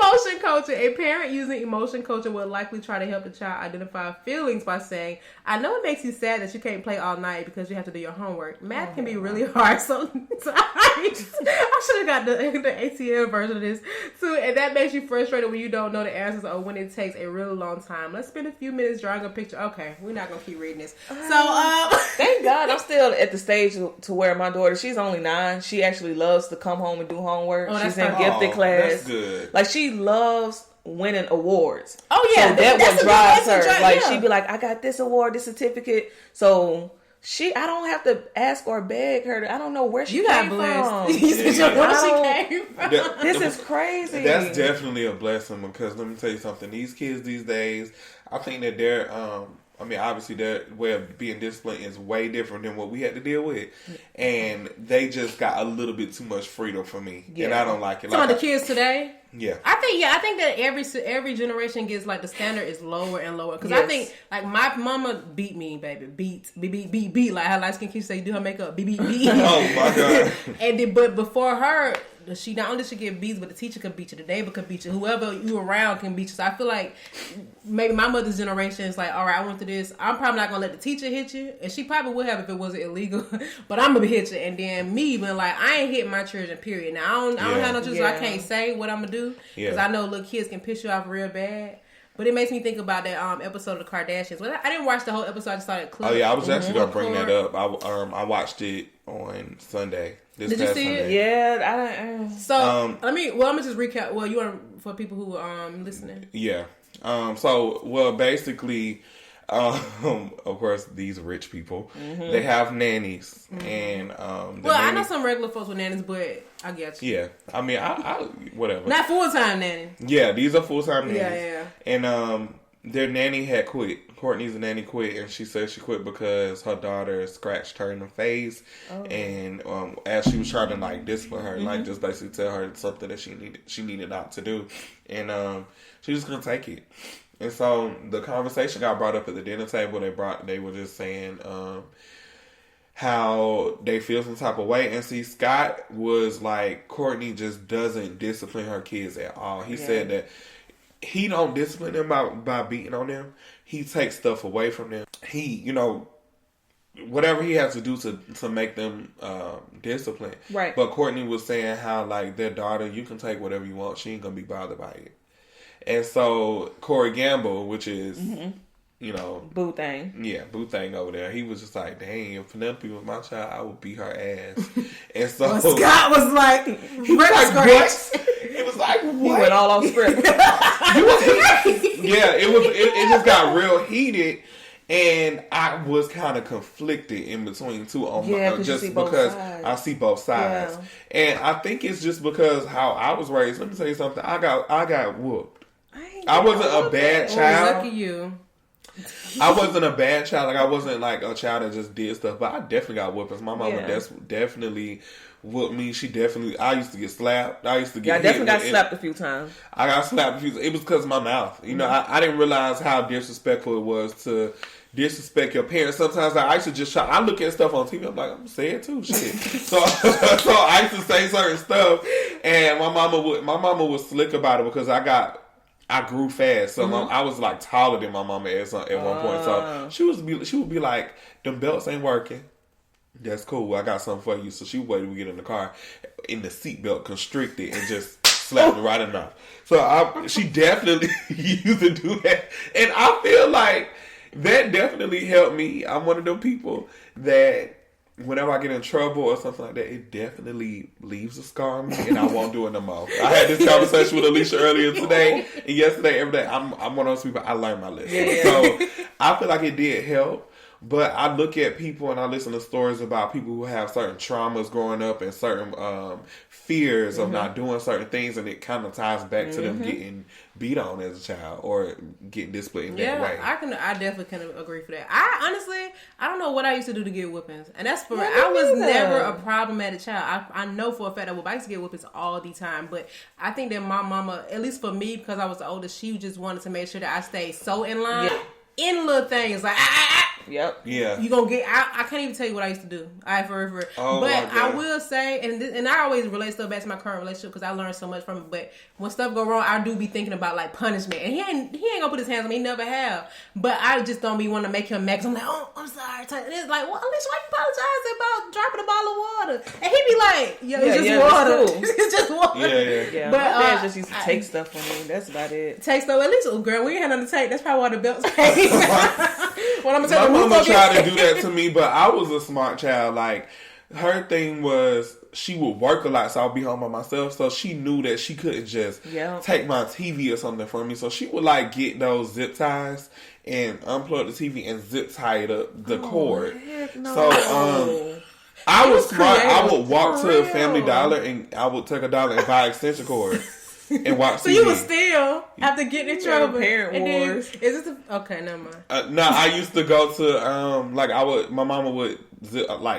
Emotion coaching. A parent using emotion coaching will likely try to help the child identify feelings by saying, I know it makes you sad that you can't play all night because you have to do your homework. Math can be really hard, so I should have got the ATL version of this too. And that makes you frustrated when you don't know the answers or when it takes a really long time. Let's spend a few minutes drawing a picture. Okay, we're not going to keep reading this. So, thank God I'm still at the stage to where my daughter, she's only 9. She actually loves to come home and do homework. She's in gifted class. That's good. Like, she loves winning awards. Oh yeah, so that's what drives her. Like, she'd be like, I got this award, this certificate. So I don't have to ask or beg her. I don't know where she came from. This is crazy. That's definitely a blessing because let me tell you something. These kids these days, I think that they're obviously their way of being disciplined is way different than what we had to deal with. And they just got a little bit too much freedom for me. Yeah. And I don't like it. Some of the kids today? Yeah. I think that every generation gets, like, the standard is lower and lower. Because I think, like, my mama beat me, baby. Beat. Like how light skin kids say, do her makeup. Beat. Oh, my God. But before her, she not only should get beats, but the teacher could beat you. The neighbor could beat you. Whoever you around can beat you. So I feel like maybe my mother's generation is like, all right, I went through this. I'm probably not going to let the teacher hit you. And she probably would have if it wasn't illegal. But I'm going to hit you. And then me being like, I ain't hitting my children, period. Now, I don't have no children, so I can't say what I'm going to do. Because I know little kids can piss you off real bad. But it makes me think about that episode of the Kardashians. Well, I didn't watch the whole episode. I just saw that clip. Oh, yeah. I was actually going to bring that up. I watched it on Sunday. Did you see Sunday. it? Yeah. So, let me just recap. Well, you want for people who are listening. Yeah. Basically, of course, these rich people, they have nannies. And, I know some regular folks with nannies, but I get you. Yeah. I mean, I whatever. Not full-time nanny. Yeah, these are full-time nannies. Yeah. And, their nanny had quit. Courtney's nanny quit, and she said she quit because her daughter scratched her in the face, and as she was trying to like discipline her, like just basically tell her something that she needed not to do, and she was gonna take it. And so the conversation got brought up at the dinner table. They were just saying how they feel some type of way, and see, Scott was like, Courtney just doesn't discipline her kids at all. He said that he don't discipline them by beating on them. He takes stuff away from them. He, whatever he has to do to make them disciplined. Right. But Courtney was saying how, like, their daughter, you can take whatever you want. She ain't going to be bothered by it. And so Corey Gamble, which is, you know, Boo Thing. Yeah, Boo Thing over there. He was just like, dang, if Penelope was my child, I would beat her ass. And so well, Scott was like, he was like, what? He was like, what? He went all off script. Yeah, it just got real heated. And I was kind of conflicted in between two on just because I see both sides. Yeah. And I think it's just because how I was raised. Let me tell you something. I got whooped. I wasn't a bad child. Lucky you. I wasn't a bad child. Like I wasn't like a child that just did stuff, but I definitely got whoopings. My mama definitely whooped me. I used to get slapped. I used to get I definitely got slapped a few times. I got slapped a few times. It was because of my mouth. You know, I didn't realize how disrespectful it was to disrespect your parents. Sometimes I used to just try. I look at stuff on TV. I'm like, I'm gonna say it too. Shit. so I used to say certain stuff, and my mama was slick about it because I grew fast, so I was like taller than my mama at one point. So she would be like, "Them belts ain't working." That's cool. I got something for you. So she waited to get in the car, in the seatbelt constricted, and just slapped me right in the mouth. So she definitely used to do that, and I feel like that definitely helped me. I'm one of them people that whenever I get in trouble or something like that, it definitely leaves a scar on me, and I won't do it no more. I had this conversation with Alicia earlier today, and yesterday, every day. I'm one of those people, I learned my lesson. Yeah. So I feel like it did help. But I look at people and I listen to stories about people who have certain traumas growing up and certain fears of not doing certain things, and it kind of ties back to them getting beat on as a child or getting disciplined in that way. I definitely can agree for that. I don't know what I used to do to get whoopings, and that's for I was never a problematic child. I know for a fact that I used to get whoopings all the time, but I think that my mama, at least for me, because I was the oldest, she just wanted to make sure that I stayed so in line in little things like Yep. Yeah. You gonna get? I can't even tell you what I used to do. But I will say, and I always relate stuff back to my current relationship because I learned so much from it. But when stuff go wrong, I do be thinking about like punishment. And he ain't gonna put his hands on me. He never have. But I just don't be wanting to make him mad. I'm like, oh, I'm sorry. And it's like, well, at least why you apologize about dropping a bottle of water? And he be like, it's just water. Cool. It's just water. Yeah. But my dad just used to take stuff from me. That's about it. Take stuff. At least, girl, we ain't had nothing to take. That's probably why the belt's paid. Well, I'm gonna tell my mama tried to do that to me, but I was a smart child. Like, her thing was she would work a lot, so I'll be home by myself. So she knew that she couldn't just take my TV or something from me. So she would like get those zip ties and unplug the TV and zip tie the cord. No. So I was smart. I would walk to Family Dollar and I would take $1 and buy extension cord. And watch so TV. you was still after getting in trouble. Parent wars. Is this okay? Never mind. No, I used to go to my mama would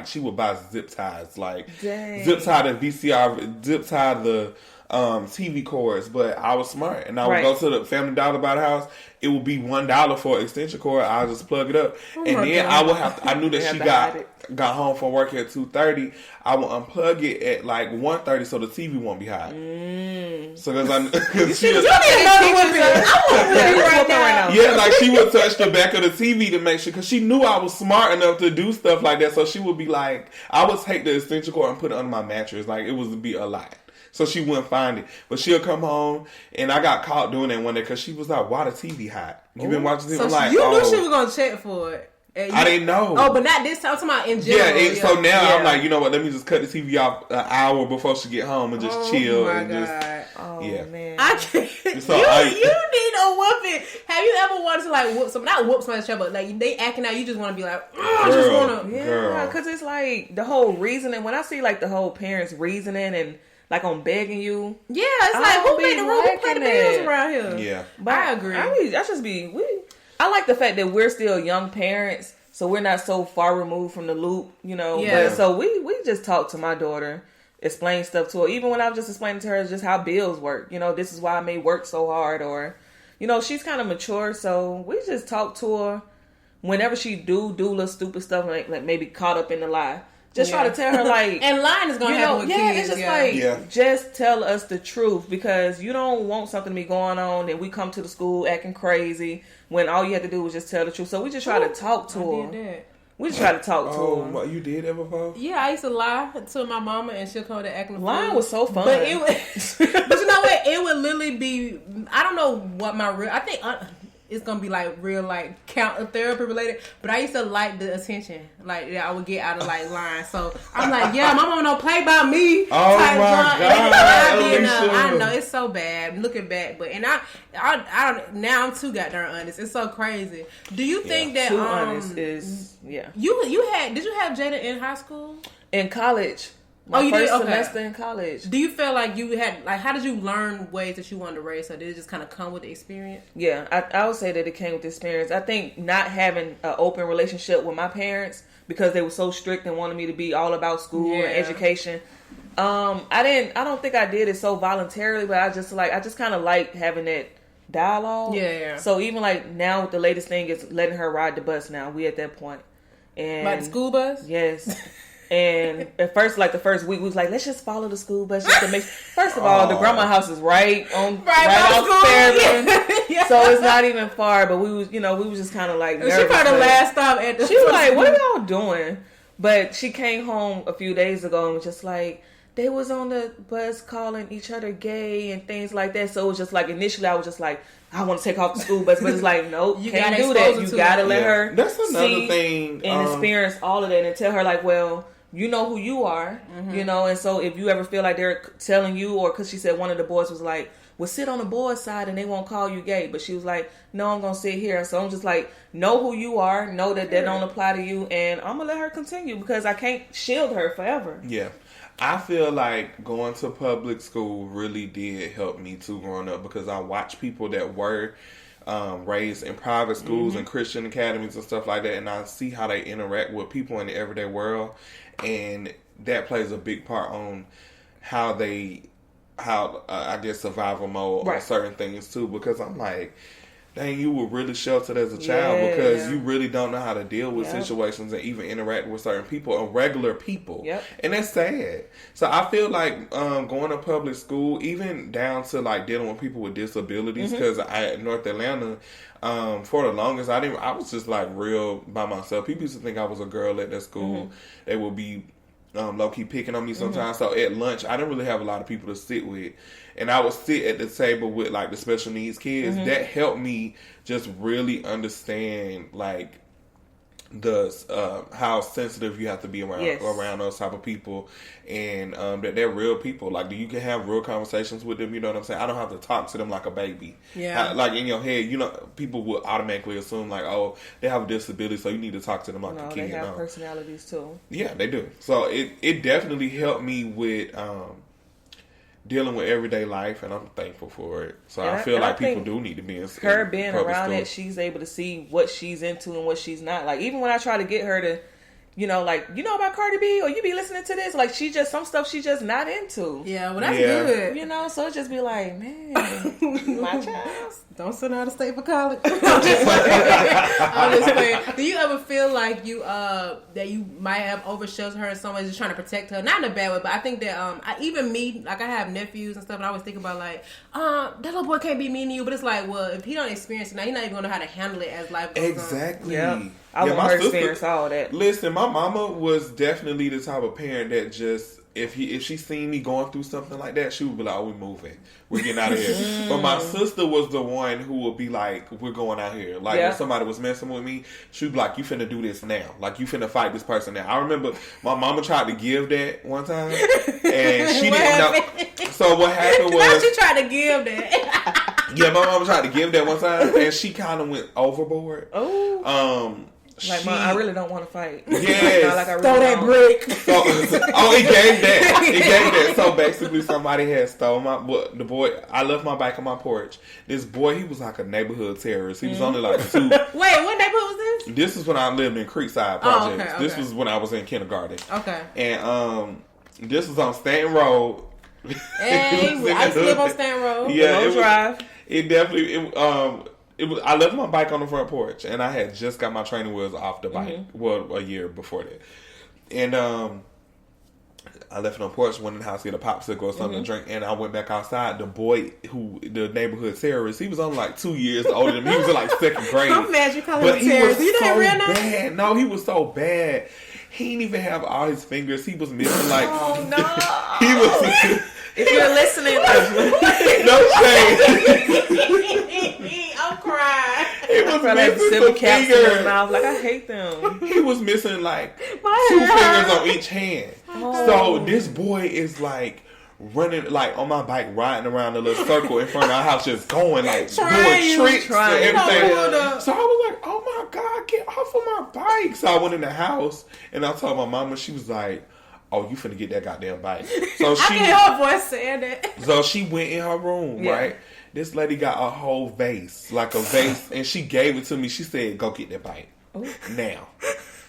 she would buy zip ties, like zip tie the VCR, zip tie the TV cords. But I was smart, and I would go to the Family Dollar by the house. It would be $1 for an extension cord. I would just plug it up, and then I would have to. I knew that she got home from work at 2:30. I would unplug it at like 1:30 so the TV won't be hot. So because she was yeah, like she would touch the back of the TV to make sure, because she knew I was smart enough to do stuff like that. So she would be like, I would take the extension cord and put it under my mattress, like it would be a lot. So she wouldn't find it. But she'll come home, and I got caught doing that one day because she was like, why the TV hot? You been watching TV? So like, you knew she was going to check for it. I didn't know. Oh, but not this time. I'm talking about in general. Yeah, so now I'm like, you know what? Let me just cut the TV off an hour before she get home and just chill. And God. Man. I can't. So you need a whooping. Have you ever wanted to like whoop somebody? Not whoop somebody's child, but like they acting out. You just want to be like, I just want to. Yeah, because it's like the whole reasoning. When I see like the whole parents reasoning and like on begging you. Yeah, it's like who made the rule? Who pay the bills around here? Yeah, but I agree. I like the fact that we're still young parents, so we're not so far removed from the loop, you know. Yeah. But so we just talk to my daughter, explain stuff to her. Even when I was just explaining to her just how bills work, you know, this is why I may work so hard, or, you know, she's kind of mature, so we just talk to her whenever she do little stupid stuff, like maybe caught up in the lie. Just try to tell her, like... and lying is going to happen with kids. It's just just tell us the truth, because you don't want something to be going on and we come to the school acting crazy when all you have to do was just tell the truth. So we just try to talk to her. We just try to talk to him. Oh, you did ever post? Yeah, I used to lie to my mama and she'll come to acting. Lying was so fun. But it was, but you know what? It would literally be, I don't know what my real, I think it's going to be like real like counter therapy related, but I used to like the attention like that I would get out of like lying. So I'm like, yeah, my mama don't play by me. Oh my God. I know it's so bad looking back, but and I don't, now I'm too goddamn honest. It's so crazy. Do you think that too honest is you did you have Jada in high school? In college. My first semester in college. Do you feel like you had, like, how did you learn ways that you wanted to raise her? Did it just kind of come with the experience? Yeah, I would say that it came with the experience. I think not having an open relationship with my parents because they were so strict and wanted me to be all about school and education. I don't think I did it so voluntarily, but I just kind of like having that dialogue. Yeah. So even like now with the latest thing is letting her ride the bus now. We at that point. And like the school bus? Yes. And at first, like the first week, we was like, let's just follow the school bus just to make. First of all, the grandma house is right off Fairburn, yeah. So it's not even far. But we was just kind of like nervous. She probably the last stop at the. She was like, "What are y'all doing?" But she came home a few days ago and was just like, they was on the bus calling each other gay and things like that. So it was just like initially, I was just like, I want to take off the school bus, but it's like, nope, you can't do that. You gotta let her. That's another thing, and experience all of that, and tell her like, well. You know who you are, and so if you ever feel like they're telling you, or because she said one of the boys was like, well, sit on the boys' side and they won't call you gay. But she was like, no, I'm going to sit here. So I'm just like, know who you are, know that don't apply to you, and I'm going to let her continue because I can't shield her forever. Yeah. I feel like going to public school really did help me too growing up because I watched people that were raised in private schools and Christian academies and stuff like that, and I see how they interact with people in the everyday world, and that plays a big part on how I guess survival mode on certain things too, because I'm like, dang, you were really sheltered as a child because you really don't know how to deal with situations and even interact with certain people or regular people. And that's sad. So I feel like going to public school, even down to like dealing with people with disabilities, because in North Atlanta, for the longest, I was just like real by myself. People used to think I was a girl at that school. They would be low-key picking on me sometimes. So at lunch, I didn't really have a lot of people to sit with. And I would sit at the table with like the special needs kids. That helped me just really understand like the how sensitive you have to be around those type of people, and that they're real people. Like you can have real conversations with them. You know what I'm saying? I don't have to talk to them like a baby. Like in your head, people will automatically assume like, oh, they have a disability, so you need to talk to them like a kid. They have personalities too. Yeah, they do. So it definitely helped me with dealing with everyday life, and I'm thankful for it. So I feel like people do need to be in her being around it. She's able to see what she's into and what she's not. Like even when I try to get her to, like about Cardi B, or you be listening to this, like she just some stuff she just not into. Yeah, well that's good. So it just be like, man, my child. Don't send her out of state for college. I'm just playing. Do you ever feel like you that you might have oversheltered her in some way, just trying to protect her? Not in a bad way, but I think that I have nephews and stuff, and I always think about like, that little boy can't be mean to you, but it's like, well, if he don't experience it now, he's not even gonna know how to handle it as life goes on. Exactly. Yeah. I want her to experience all that. Listen, my mama was definitely the type of parent that just if she seen me going through something like that, she would be like, "Oh, we're moving, we're getting out of here." But my sister was the one who would be like, "We're going out here." Like if somebody was messing with me, she'd be like, "You finna do this now? Like you finna fight this person now?" I remember my mama tried to give that one time, and she didn't know. So what happened was now she tried to give that. Yeah, my mama tried to give that one time, and she kind of went overboard. Like, Mom, I really don't want to fight. Yes. Like I really throw that brick. So, it gave that. It gave that. So basically, somebody had stole the boy. I left my bike on my porch. This boy, he was like a neighborhood terrorist. He was only like 2. Wait, what neighborhood was this? This is when I lived in Creekside Projects. Okay. This was when I was in kindergarten. Okay. And this was on Stanton Road. Hey, I used to live on Stanton Road. Yeah, drive. It definitely. I left my bike on the front porch, and I had just got my training wheels off the bike. Well, a year before that, and I left it on the porch, went in the house to get a popsicle or something to drink, and I went back outside. The boy the neighborhood terrorist, he was only like 2 years older than me. He was in like second grade. I'm mad you call him a terrorist. You know real name? Bad. No, he was so bad. He didn't even have all his fingers. He was missing like. Oh no! He was. If you're listening, no shame. I'm crying. He was missing some fingers. Mouth. Like, I hate them. He was missing like 2 fingers on each hand. Oh. So this boy is like running like on my bike, riding around the little circle in front of our house, just going like doing tricks and everything. So I was like, "Oh my God, get off of my bike!" So I went in the house and I told my mama. She was like, "Oh, you finna get that goddamn bike." So she, I can hear her voice saying that. So she went in her room, right? This lady got a whole vase, like a vase, and she gave it to me. She said, "Go get that bike now."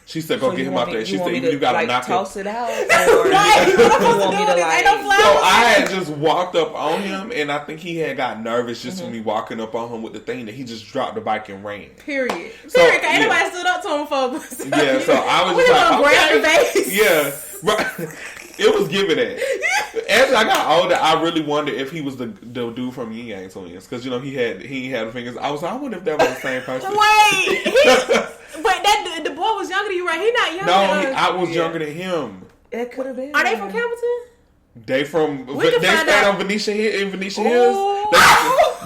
She said, "Go get him out there." She said, "You gotta knock toss it out." Or right? You want me to like? So I had just walked up on him, and I think he had got nervous just from me walking up on him with the thing that he just dropped the bike and ran. Period. So, Ain't nobody stood up to him for. So I was just like, grab the vase. Yeah, right. It was giving that. As I got older, I really wondered if he was the dude from Yin Yang Twins, because you know he had fingers. I was like, I wonder if that was the same person. Wait, but the boy was younger than you, right? He not younger. No, I was younger than him. It could have been. Are they from Campbelton? They stayed on Venetia Hill in Venetia Hills.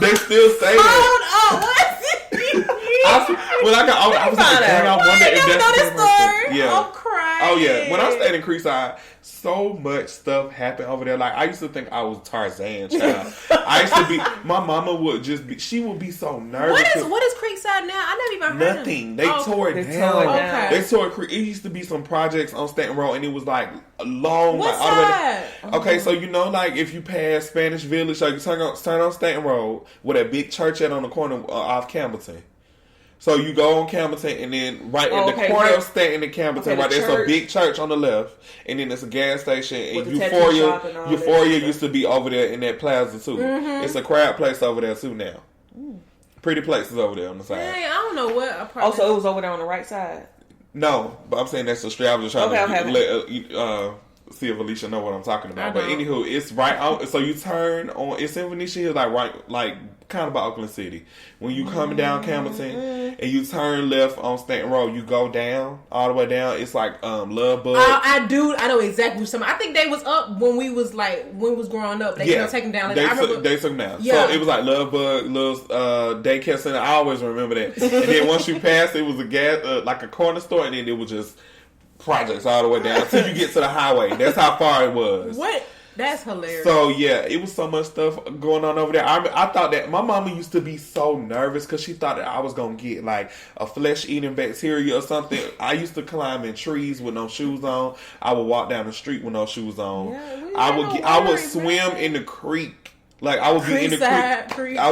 They still stay there. Hold on, what? When I got older, I was like, dang, I wonder if that's the person. Yeah. I'm crying. Oh yeah. When I stayed in Creekside, so much stuff happened over there. Like I used to think I was Tarzan child. I used to be. My mama would just be. She would be so nervous. What is Creekside now? I never even heard nothing. They tore it down. Okay. They tore it. It used to be some projects on Stanton Road, and it was like a long. What like, side? Okay, so you know, like if you pass Spanish Village, like you turn on Stanton Road, with that big church at on the corner off Campbellton. So you go on Campbellton, and then right in the corner of Stanton and Campbellton, right there's a big church on the left, and then there's a gas station. And Euphoria used to be over there in that plaza too. Mm-hmm. It's a crowd place over there too now. Pretty places over there on the side. Dang, I don't know what. Also, it was over there on the right side. No, but I'm saying that's the street. I was just trying to see if Alicia know what I'm talking about. But anywho, it's right out. So you turn on. It's in Venetia Hill, like kind of by Oakland City. When you coming down Campbellton and you turn left on Stanton Road, you go down all the way down. It's like Love Bug. I know exactly what you're talking about. I think they was up when we was growing up. They take them down. They took them down. Yeah. So it was like Love Bug, little daycare center. I always remember that. And then once you passed, it was a gas like a corner store, and then it was just projects all the way down until you get to the highway. That's how far it was. What? That's hilarious. So yeah, it was so much stuff going on over there. I thought that my mama used to be so nervous because she thought that I was gonna get like a flesh-eating bacteria or something. I used to climb in trees with no shoes on. I would walk down the street with no shoes on. Yeah, I would swim in the creek. Like I would be in the creek. I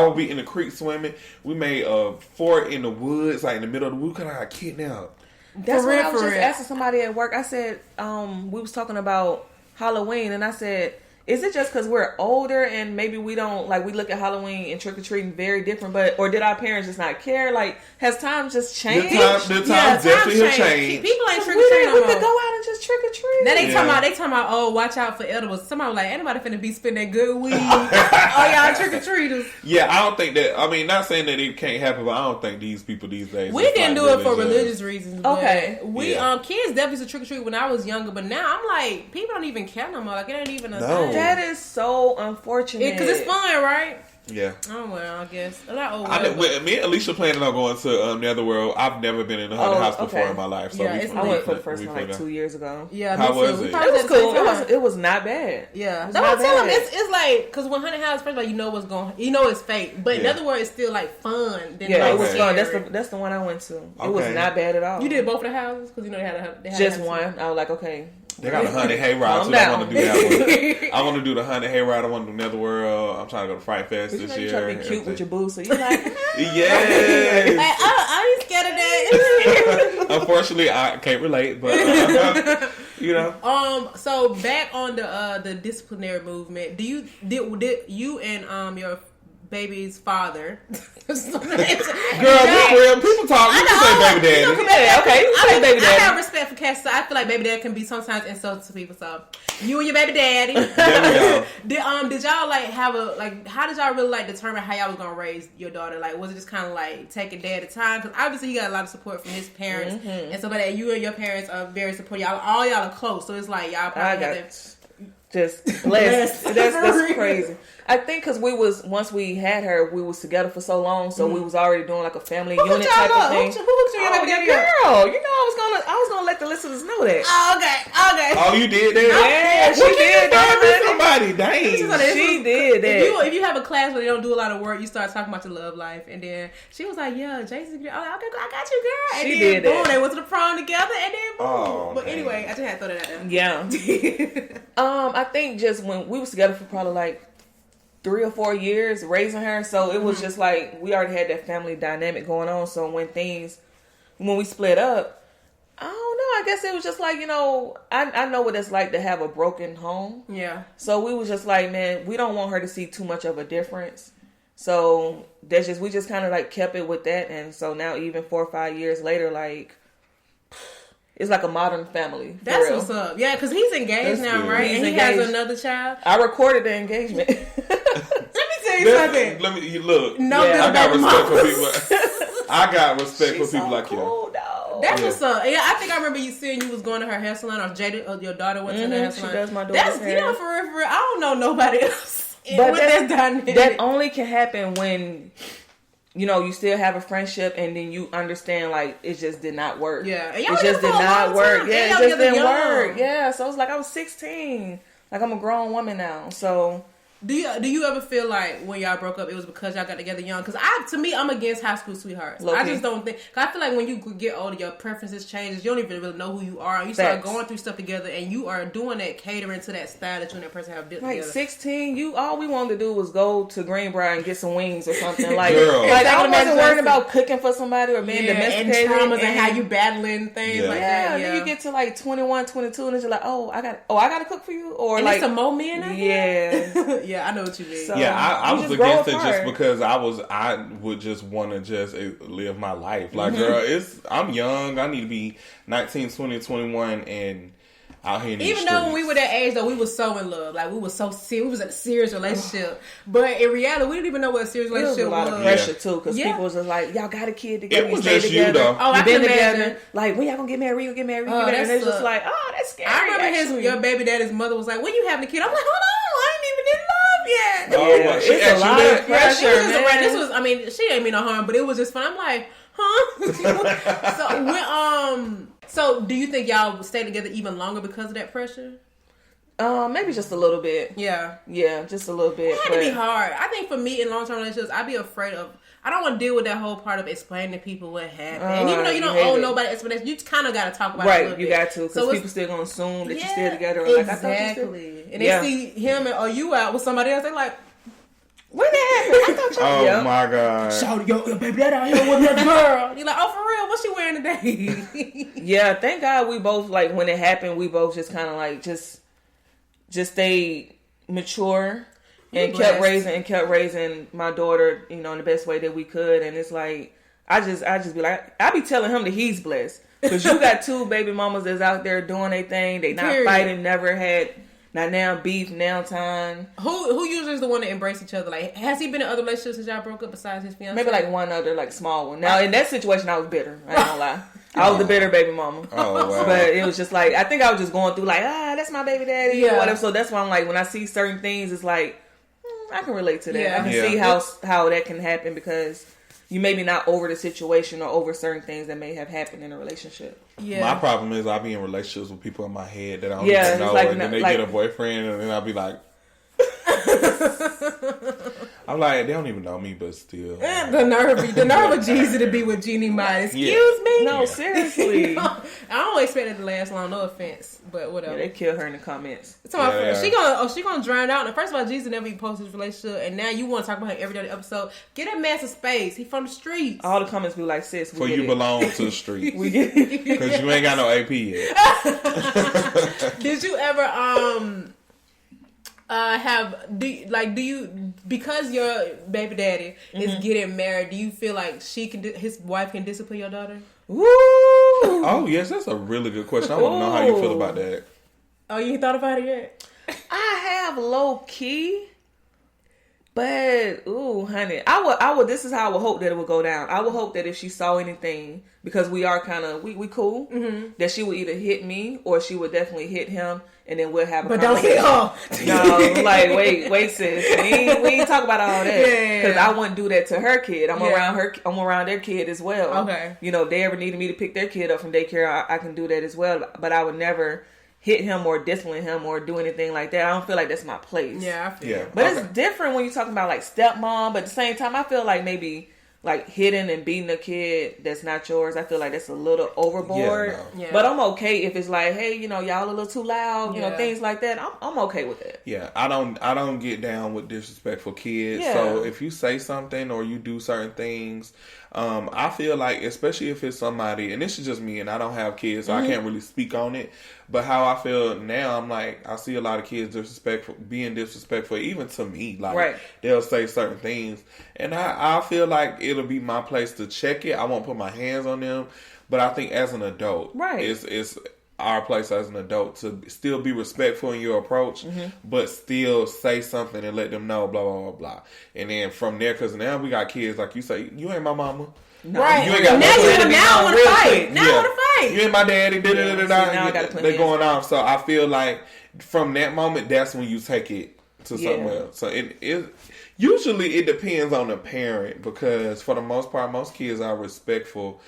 would be in the creek swimming. We made a fort in the woods, like in the middle of the woods. Cause I got kidnapped. That's what I was just asking somebody at work. I said, we was talking about Halloween, and I said, is it just because we're older and maybe we don't, like, we look at Halloween and trick-or-treating very different, or did our parents just not care? Like, has time just changed? The time definitely have changed. People ain't trick-or-treating We could go out and just trick-or-treat. Now they talking about, oh, watch out for edibles. Somebody was like, ain't nobody finna be spending that good weed. Oh, y'all trick-or-treaters. Yeah, I don't think that, I mean, not saying that it can't happen, but I don't think these people these days. We didn't do it for religious reasons. Okay. Kids definitely used to trick-or-treat when I was younger, but now I'm like, people don't even care no more. Like, it ain't even a thing. That is so unfortunate. Because it's fun, right? Yeah. Oh, well, I guess. Not me and Alicia planning on going to Netherworld. I've never been in a haunted house before in my life. So I went for the first time like 2 years ago. Yeah, how was it? It was cool. It was not bad. Yeah. So I'm telling them, it's like, because when haunted house, first of all, you know what's going, you know it's fake. But Netherworld is still like fun. Yeah, it was fun. That's the one I went to. It was not bad at all. You did both of the houses? Because you know they had just one. I was like, okay. They got a haunted hayride, so I want to do that one. I want to do the haunted hayride. I want to do Netherworld. I'm trying to go to Fright Fest this year. You try to be cute with your boo, so you like, yes. I ain't scared of that. Unfortunately, I can't relate, but you know. So back on the disciplinary movement, did you and your baby's father. Girl, this real. People talk. You can say baby daddy. Yeah, okay. You say baby daddy. I have respect for Kassy. So I feel like baby daddy can be sometimes insulting to people. So you and your baby daddy. There we go. Did y'all like have a like? How did y'all really like determine how y'all was gonna raise your daughter? Like, was it just kind of like take a day at a time? Because obviously you got a lot of support from his parents, and so that you and your parents are very supportive. All y'all are close, so it's like y'all probably just blessed. That's crazy. I think because once we had her, we was together for so long, so we was already doing like a family unit type of thing. Who hooked you up? Girl, you know I was gonna let the listeners know that. Oh, okay. Oh, you did that? Yeah, she did that. Somebody, dang. She did that. If you have a class where they don't do a lot of work, you start talking about your love life, and then she was like, "Yeah, Jason's girl. I got you, girl." And she then did boom, that. They went to the prom together, and then boom. Oh, but dang. anyway, I just had to throw that out there. Yeah. I think just when we was together for probably like 3 or 4 years raising her, so it was just like we already had that family dynamic going on. So when we split up, I don't know, I guess it was just like, I know what it's like to have a broken home. Yeah. So we was just like, man, we don't want her to see too much of a difference. So we just kind of like kept it with that. And so now even 4 or 5 years later, like, it's like a modern family. That's what's up. Yeah, because he's engaged now, right? He's and he engaged. has another child. I recorded the engagement. Let me tell you something. Let me look. No, I got respect for people. I got respect for people like cool, you. Though. That's what's up. Yeah, I think I remember you saying you was going to her hair salon, or Jada, or your daughter went to the hair salon. She does my daughter's hair. For real, I don't know nobody else. But that only can happen when you still have a friendship, and then you understand like it just did not work. Yeah, it just did not work. Yeah, it just didn't work. Yeah, so it's like I was 16. Like I'm a grown woman now. So do you ever feel like when y'all broke up, it was because y'all got together young? Because I'm against high school sweethearts. I just don't think. Cause I feel like when you get older, your preferences change. You don't even really know who you are. You start going through stuff together, and you are doing that, catering to that style that you and that person have built together. 16, all we wanted to do was go to Greenbrier and get some wings or something. Like, Girl. like I wasn't worrying about cooking for somebody or being domesticated. And traumas and how you battling things like that. And then you get to like 21, 22, and you're like, I got to cook for you, or and like some more men out here. Yeah, I know what you mean. So, I was against it just because I would just want to just live my life. Like, girl, I'm young. I need to be 19, 20, 21, and out here in these Even streets. though when we were that age, though, we were so in love. Like, we were so serious. We was in a serious relationship. But in reality, we didn't even know what a serious relationship was. There was a lot of pressure, too, because people was just like, y'all got a kid together. It was stay just together. you, though. Oh, I can imagine. Like, when y'all gonna get married? You get married? And it's just like, oh, that's scary. I remember your baby daddy's mother was like, when you having a kid? I'm like, hold on. I ain't even in love yet. Oh, it's a lot of pressure, man. This was, I mean, she ain't mean no harm, but it was just fun. I'm like, huh? So do you think y'all stay together even longer because of that pressure? Maybe just a little bit. Yeah, just a little bit. It had to be hard. I think for me in long-term relationships, I'd be afraid of. I don't want to deal with that whole part of explaining to people what happened. And even though you don't owe nobody explanation, you kind of got to talk about it a little bit. You got to, because people still gonna assume that you're still together. Or exactly. And they see him or you out with somebody else, they like, when that happened? I thought y'all. Oh my god! Shout your baby daddy out here with that girl. You're like, oh, for real? What's she wearing today? Yeah, thank God we both, like, when it happened, we both just kind of like just stayed mature. And kept raising my daughter, in the best way that we could. And it's like, I just be like, I be telling him that he's blessed. Because you got 2 baby mamas that's out there doing their thing. They not fighting, never had, not now beef, now time. Who usually is the one that embrace each other? Like, has he been in other relationships since y'all broke up besides his fiance? Maybe like one other, like, small one. Now, in that situation, I was bitter. I ain't gonna lie. I was the bitter baby mama. Oh, wow. But it was just like, I think I was just going through like, that's my baby daddy or whatever. So that's why I'm like, when I see certain things, it's like, I can relate to that. Yeah. I can see how that can happen because you maybe not over the situation or over certain things that may have happened in a relationship. Yeah. My problem is I be in relationships with people in my head that I don't even know, and then they get a boyfriend, and then I'll be like, I'm like, they don't even know me, but still. The nerve of Jeezy to be with Jeannie Mine. Excuse me? No, seriously. I don't expect it to last long, no offense, but whatever. Yeah, they kill her in the comments. So she gonna drown out. And first of all, Jeezy never even posted his relationship, and now you want to talk about her every day episode. Get that man some space. He from the streets. All the comments be like, sis, for you belong to the streets. We get it. Because you ain't got no AP yet. Did you ever do you because your baby daddy is getting married? Do you feel like his wife can discipline your daughter? Woo! Oh yes, that's a really good question. I want to know how you feel about that. Oh, you ain't thought about it yet? I have low key, but honey, I would. This is how I would hope that it would go down. I would hope that if she saw anything, because we are kind of we cool, that she would either hit me or she would definitely hit him, and then we'll have a conversation. Don't hit her. No, like wait, sis, we ain't talk about all that because I wouldn't do that to her kid. I'm around their kid as well. Okay, if they ever needed me to pick their kid up from daycare, I can do that as well. But I would never hit him or discipline him or do anything like that. I don't feel like that's my place. Yeah, I feel. But it's different when you're talking about like stepmom. But at the same time, I feel like maybe like hitting and beating a kid that's not yours. I feel like that's a little overboard. Yeah. But I'm okay if it's like, hey, y'all a little too loud. Things like that. I'm okay with it. Yeah, I don't get down with disrespectful kids. Yeah. So if you say something or you do certain things, I feel like, especially if it's somebody, and this is just me, and I don't have kids, so I can't really speak on it. But how I feel now, I'm like, I see a lot of kids being disrespectful, even to me. Like, they'll say certain things, and I feel like it'll be my place to check it. I won't put my hands on them, but I think as an adult, it's our place as an adult to still be respectful in your approach, but still say something and let them know, blah, blah, blah, blah. And then from there, because now we got kids, like you say, you ain't my mama. No. Right. You ain't got now want to fight. Now want to fight. You ain't my daddy. They're going off. So I feel like from that moment, that's when you take it to something else. So usually it depends on the parent, because for the most part, most kids are respectful.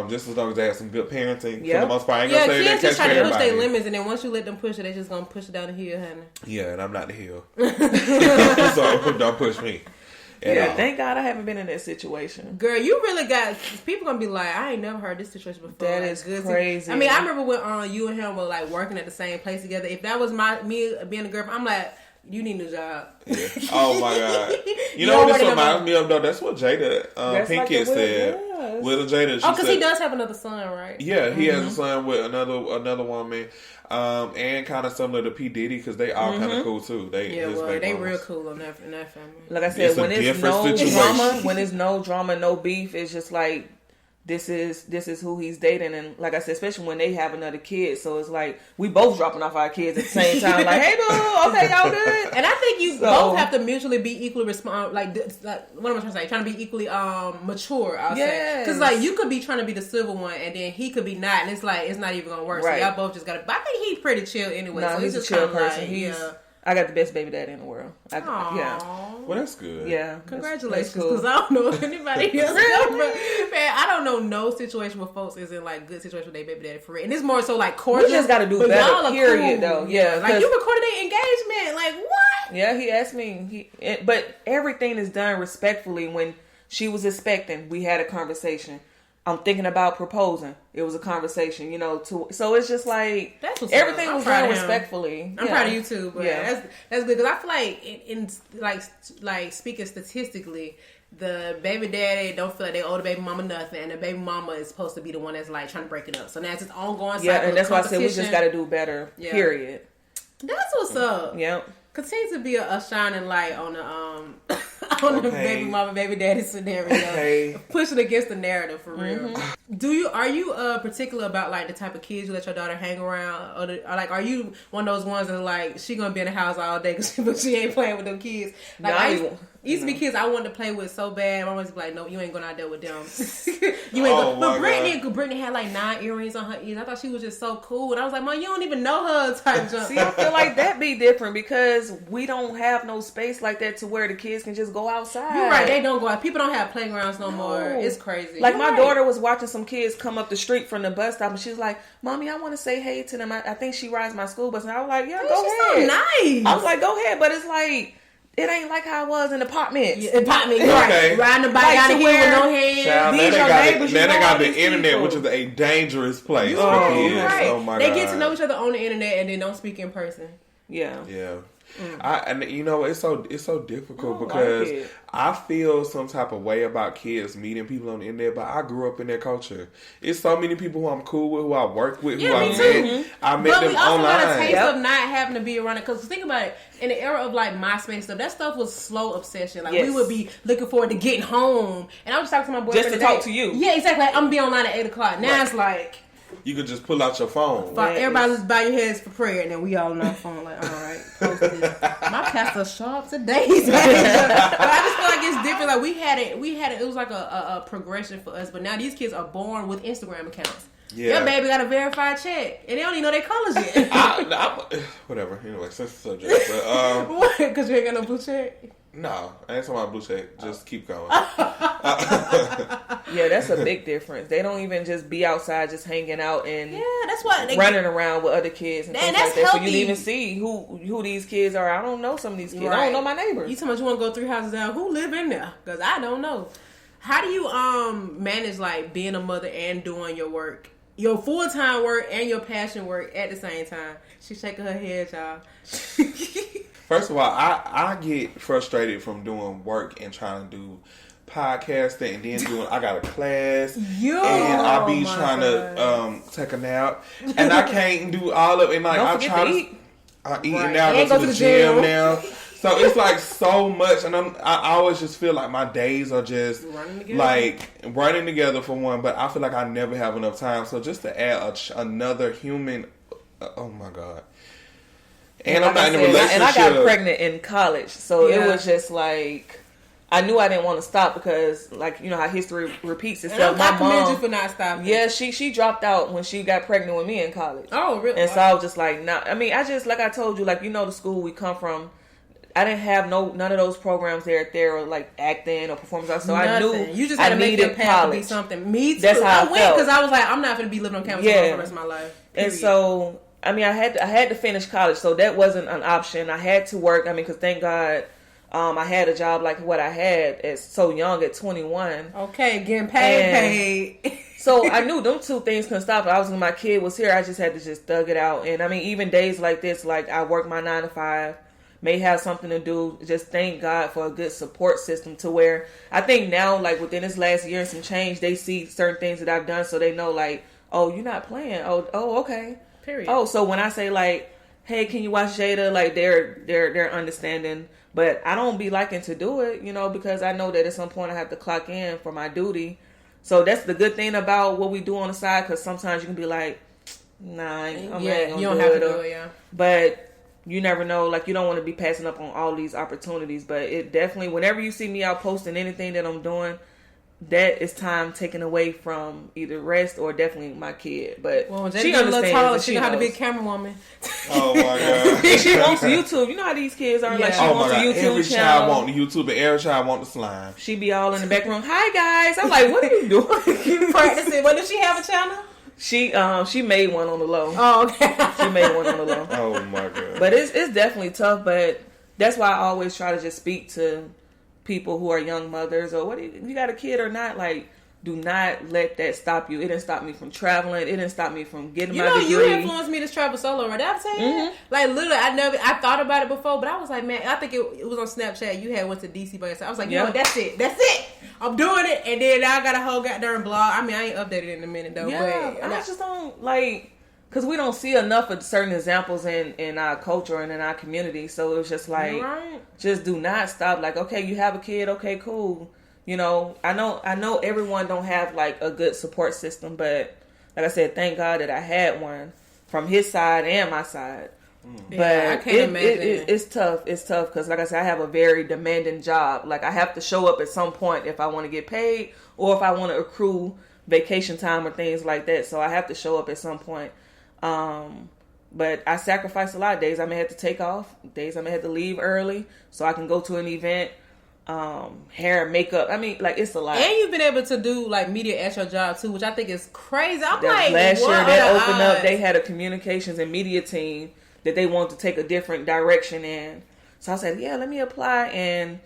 Just as long as they have some good parenting, for the most part, I ain't gonna say kids just try to push their limits, and then once you let them push it, they just gonna push it down the hill, honey. Yeah, and I'm not the hill, so don't push me. Thank God I haven't been in that situation. Girl, you really got people gonna be like, I ain't never heard this situation before. That is crazy. I mean, I remember when you and him were like working at the same place together. If that was me being a girlfriend, I'm like, you need a new job. Yeah. Oh my God. You know what this reminds me of though? That's what Jada Pinkett said. Little Jada. Because he does have another son, right? Yeah, he has a son with another woman. And kind of similar to P. Diddy, because they all kind of cool too. They real cool in that family. Like I said, when there's no drama, no beef, it's just like this is who he's dating, and like I said, especially when they have another kid, so it's like we both dropping off our kids at the same time. Like, hey, boo, okay, y'all good. And I think you both have to mutually be equally what am I trying to say? Trying to be equally mature. I'll say, because like you could be trying to be the civil one, and then he could be not, and it's like it's not even gonna work. Right. So y'all both just gotta. But I think he's pretty chill anyway. No, so he's just a chill person. I got the best baby daddy in the world. Well, that's good. Yeah. Congratulations, because I don't know if anybody else knows, but man, I don't know no situation where folks is in like good situation with their baby daddy for real. And it's more so like cordial. We just got to do better, period, cool. though. Yeah. Like you recorded their engagement. Like what? Yeah, he asked me. But everything is done respectfully. When she was expecting, we had a conversation. I'm thinking about proposing. It was a conversation, so it's just like everything was done respectfully. I'm proud of you too, but that's good, because I feel like in like speaking statistically, the baby daddy don't feel like they owe the baby mama nothing, and the baby mama is supposed to be the one that's like trying to break it up. So now it's just ongoing cycle. Yeah, and that's why I said we just got to do better. Yeah. Period. That's what's up. Yep. Continue to be a shining light on the baby mama, baby daddy scenario. Okay. Pushing against the narrative for real. Are you particular about like the type of kids you let your daughter hang around, or like are you one of those ones that like she gonna be in the house all day but she ain't playing with them kids? Like I used to be kids I wanted to play with so bad. My mom was like, "No, you ain't going out there with them. You ain't." But Brittany had like 9 earrings on her ears. I thought she was just so cool, and I was like, "Mom, you don't even know her." Type jump. See, I feel like that be different because we don't have no space like that to where the kids can just go outside. You're right. They don't go out. People don't have playgrounds no more. It's crazy. Like my daughter was watching some kids come up the street from the bus stop, and she's like, "Mommy, I want to say hey to them. I think she rides my school bus." And I was like, "Yeah, go ahead." So nice. I was like, "Go ahead," but it's like. It ain't like how I was in apartments. Yeah, apartment, right? Riding the bike out of here with no hands. Child, they got the internet, which is a dangerous place for kids. Right. Oh my God. They God. get to know each other on the internet and then don't speak in person. Yeah. And you know, it's so difficult because I feel some type of way about kids meeting people on the internet, but I grew up in that culture. It's so many people who I'm cool with, who I work with, who I met. I met them online. But we also got a taste of not having to be around it. Because think about it, in the era of like MySpace stuff, that stuff was slow obsession. Like we would be looking forward to getting home, and I was talking to my boyfriend just to talk to you. Yeah, exactly. Like, I'm gonna be online at 8:00. Now it's like. You could just pull out your phone. Everybody just bow your heads for prayer, and then we all on our phone like, all right, post this. My pastor sharp today. But I just feel like it's different. Like we had it. It was like a progression for us. But now these kids are born with Instagram accounts. Yeah. Their baby got a verified check, and they don't even know their colors yet. Whatever. Anyway, sensitive subject. But, what? Because you ain't got no blue check. No, I ain't talking about blue check. Just keep going. Yeah, that's a big difference. They don't even just be outside, just hanging out and that's why they running around with other kids and things like that. Healthy. So you didn't even see who these kids are. I don't know some of these kids. Right. I don't know my neighbors. You talking about you want to go 3 houses down? Who live in there? Because I don't know. How do you manage like being a mother and doing your work? Your full-time work and your passion work at the same time. She's shaking her head, y'all. First of all, I get frustrated from doing work and trying to do podcasting and then I got a class and I be trying to take a nap and I can't do all of it. And like I try to eat now, go to the gym now. So it's like so much, and I always just feel like my days are just running together for one. But I feel like I never have enough time. So just to add another human, oh my God. And I'm not in a relationship. And I got pregnant in college, so it was just like I knew I didn't want to stop because, like, you know how history repeats itself. I commend you for not stopping. Yeah, she dropped out when she got pregnant with me in college. Oh, really? And so I was just like, nah. I mean, I just like I told you, like, you know, the school we come from. I didn't have none of those programs there or like acting or performance arts. So I knew you just had to make your path to be something. Me too. That's how I went because I was like, I'm not going to be living on campus for the rest of my life. Period. And so, I mean, I had to finish college, so that wasn't an option. I had to work. I mean, because thank God, I had a job like what I had at so young at 21. Okay, getting paid. So I knew them two things couldn't stop. When my kid was here, I just had to just thug it out. And I mean, even days like this, like I work my 9 to 5. May have something to do. Just thank God for a good support system to where I think now, like within this last year and some change, they see certain things that I've done, so they know like, oh, you're not playing. Oh, okay. Period. Oh, so when I say like, hey, can you watch Jada? Like they're understanding, but I don't be liking to do it, you know, because I know that at some point I have to clock in for my duty. So that's the good thing about what we do on the side, because sometimes you can be like, nah, you don't have to do it. But you never know, like you don't want to be passing up on all these opportunities, but it definitely, whenever you see me out posting anything that I'm doing, that is time taken away from either rest or definitely my kid. But she understands. She know how to be a camera woman. Oh my God. She wants YouTube. You know how these kids are. Like she wants a YouTube every channel. Child want the YouTube, and every child want the slime. She be all in the back room. Hi guys. I'm like, what are you doing? Practicing. What, does she have a channel? She made one on the low. Oh, okay. She made one on the low. Oh my God. But it's definitely tough. But that's why I always try to just speak to people who are young mothers, or what, you got a kid or not, like, do not let that stop you. It didn't stop me from traveling. It didn't stop me from getting my degree. You influenced me to travel solo, right? I'm saying, like, literally, I thought about it before, but I was like, man, I think it was on Snapchat. You had went to DC by yourself. I was like, you know, that's it. I'm doing it, and then now I got a whole goddamn blog. I mean, I ain't updated in a minute though. Yeah, but I just don't like. Because we don't see enough of certain examples in our culture and in our community. So it's just like, just do not stop. Like, okay, you have a kid. Okay, cool. You know, I know everyone don't have like a good support system. But like I said, thank God that I had one from his side and my side. Yeah, but I can't imagine. It's tough. It's tough because like I said, I have a very demanding job. Like I have to show up at some point if I want to get paid or if I want to accrue vacation time or things like that. So I have to show up at some point. But I sacrifice a lot of days. I may have to take off, days I may have to leave early so I can go to an event, hair and makeup. I mean, like, it's a lot. And you've been able to do like media at your job too, which I think is crazy. I'm like, last year they opened up, they had a communications and media team that they wanted to take a different direction in. So I said, yeah, let me apply. And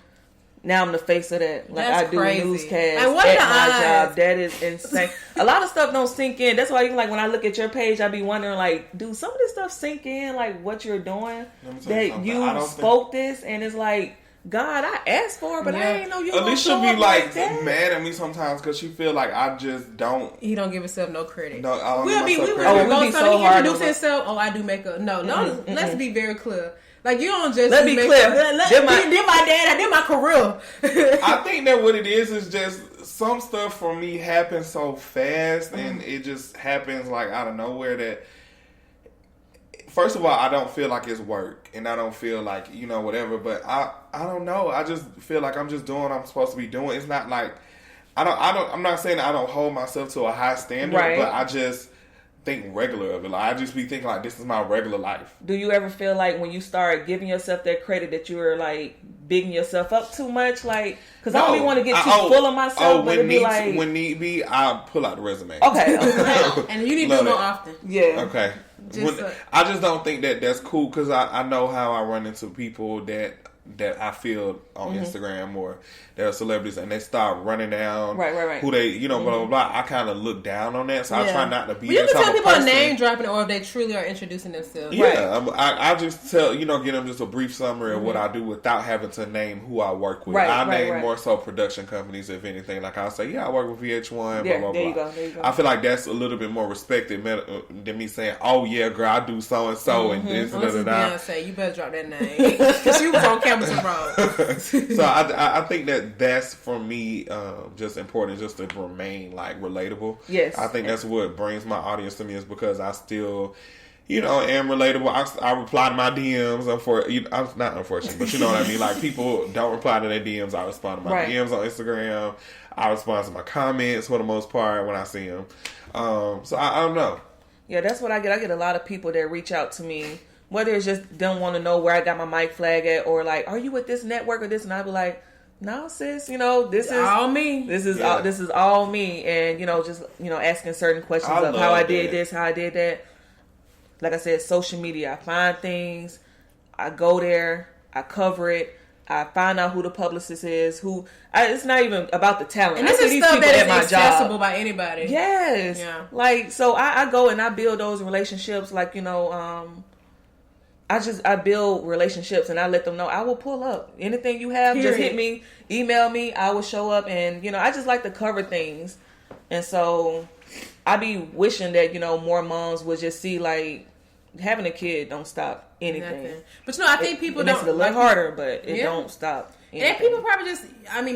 now I'm the face of that. Like, that's I do crazy. newscasts and what at the my odds? job. That is insane. A lot of stuff don't sink in. That's why, even like when I look at your page, I be wondering, like, do some of this stuff sink in? Like, what you're doing? That you spoke this, and it's like, God, I asked for it, but I ain't know you. Alicia be like mad at me sometimes because she feel like I just don't. He don't give himself no credit. No, I don't we'll be so hard. He introduce himself. Oh, I do makeup. No, let's be very clear. Like, you don't just. Let me be clear. Did my dad. I did my career. I think that what it is just some stuff for me happens so fast, and it just happens like out of nowhere that. First of all, I don't feel like it's work, and I don't feel like, whatever, but I don't know. I just feel like I'm just doing what I'm supposed to be doing. It's not like, I'm not saying I don't hold myself to a high standard, but I just think regular of it. Like, I just be thinking like, this is my regular life. Do you ever feel like when you start giving yourself that credit that you're like bigging yourself up too much? Like, because I don't even want to get too full of myself, but it'd be like... When need be, I'll pull out the resume. Okay. And you need to do more often. Yeah. Okay. I just don't think that that's cool, because I know how I run into people that I feel on Instagram or they're celebrities, and they start running down who they, blah, blah, blah. I kind of look down on that, so I try not to be that type of person. You can tell people a name dropping, or if they truly are introducing themselves. Yeah, I just tell, get them just a brief summary of what I do without having to name who I work with. I name more so production companies, if anything. Like, I'll say, I work with VH1, blah, blah, blah. There you go. I feel like that's a little bit more respected than me saying, oh, yeah, girl, I do so-and-so, and this and that. Beyonce, you better drop that name. Because she was on camera tomorrow. So I think that's for me just important, just to remain like relatable. Yes, I think that's what brings my audience to me, is because I still am relatable. I reply to my DMs. I'm not unfortunate, but you know what I mean. Like, people don't reply to their DMs. I respond to my DMs on Instagram. I respond to my comments for the most part when I see them. So I don't know. Yeah, that's what I get. I get a lot of people that reach out to me, whether it's just them want to know where I got my mic flag at, or like, are you with this network or this? And I be like, no, sis, this is all me. This is all me. And just asking certain questions of how I did this, how I did that. Like I said, social media. I find things, I go there, I cover it, I find out who the publicist is. It's not even about the talent. And this is stuff that is accessible by anybody. Yes. Yeah. Like, so I go and I build those relationships. Like, I build relationships, and I let them know I will pull up. Anything you have, just hit me, email me, I will show up. And, I just like to cover things. And so I be wishing that, more moms would just see, like, having a kid don't stop anything. Nothing. But, I think people don't. It makes it a little harder, but it don't stop anything. And people probably just,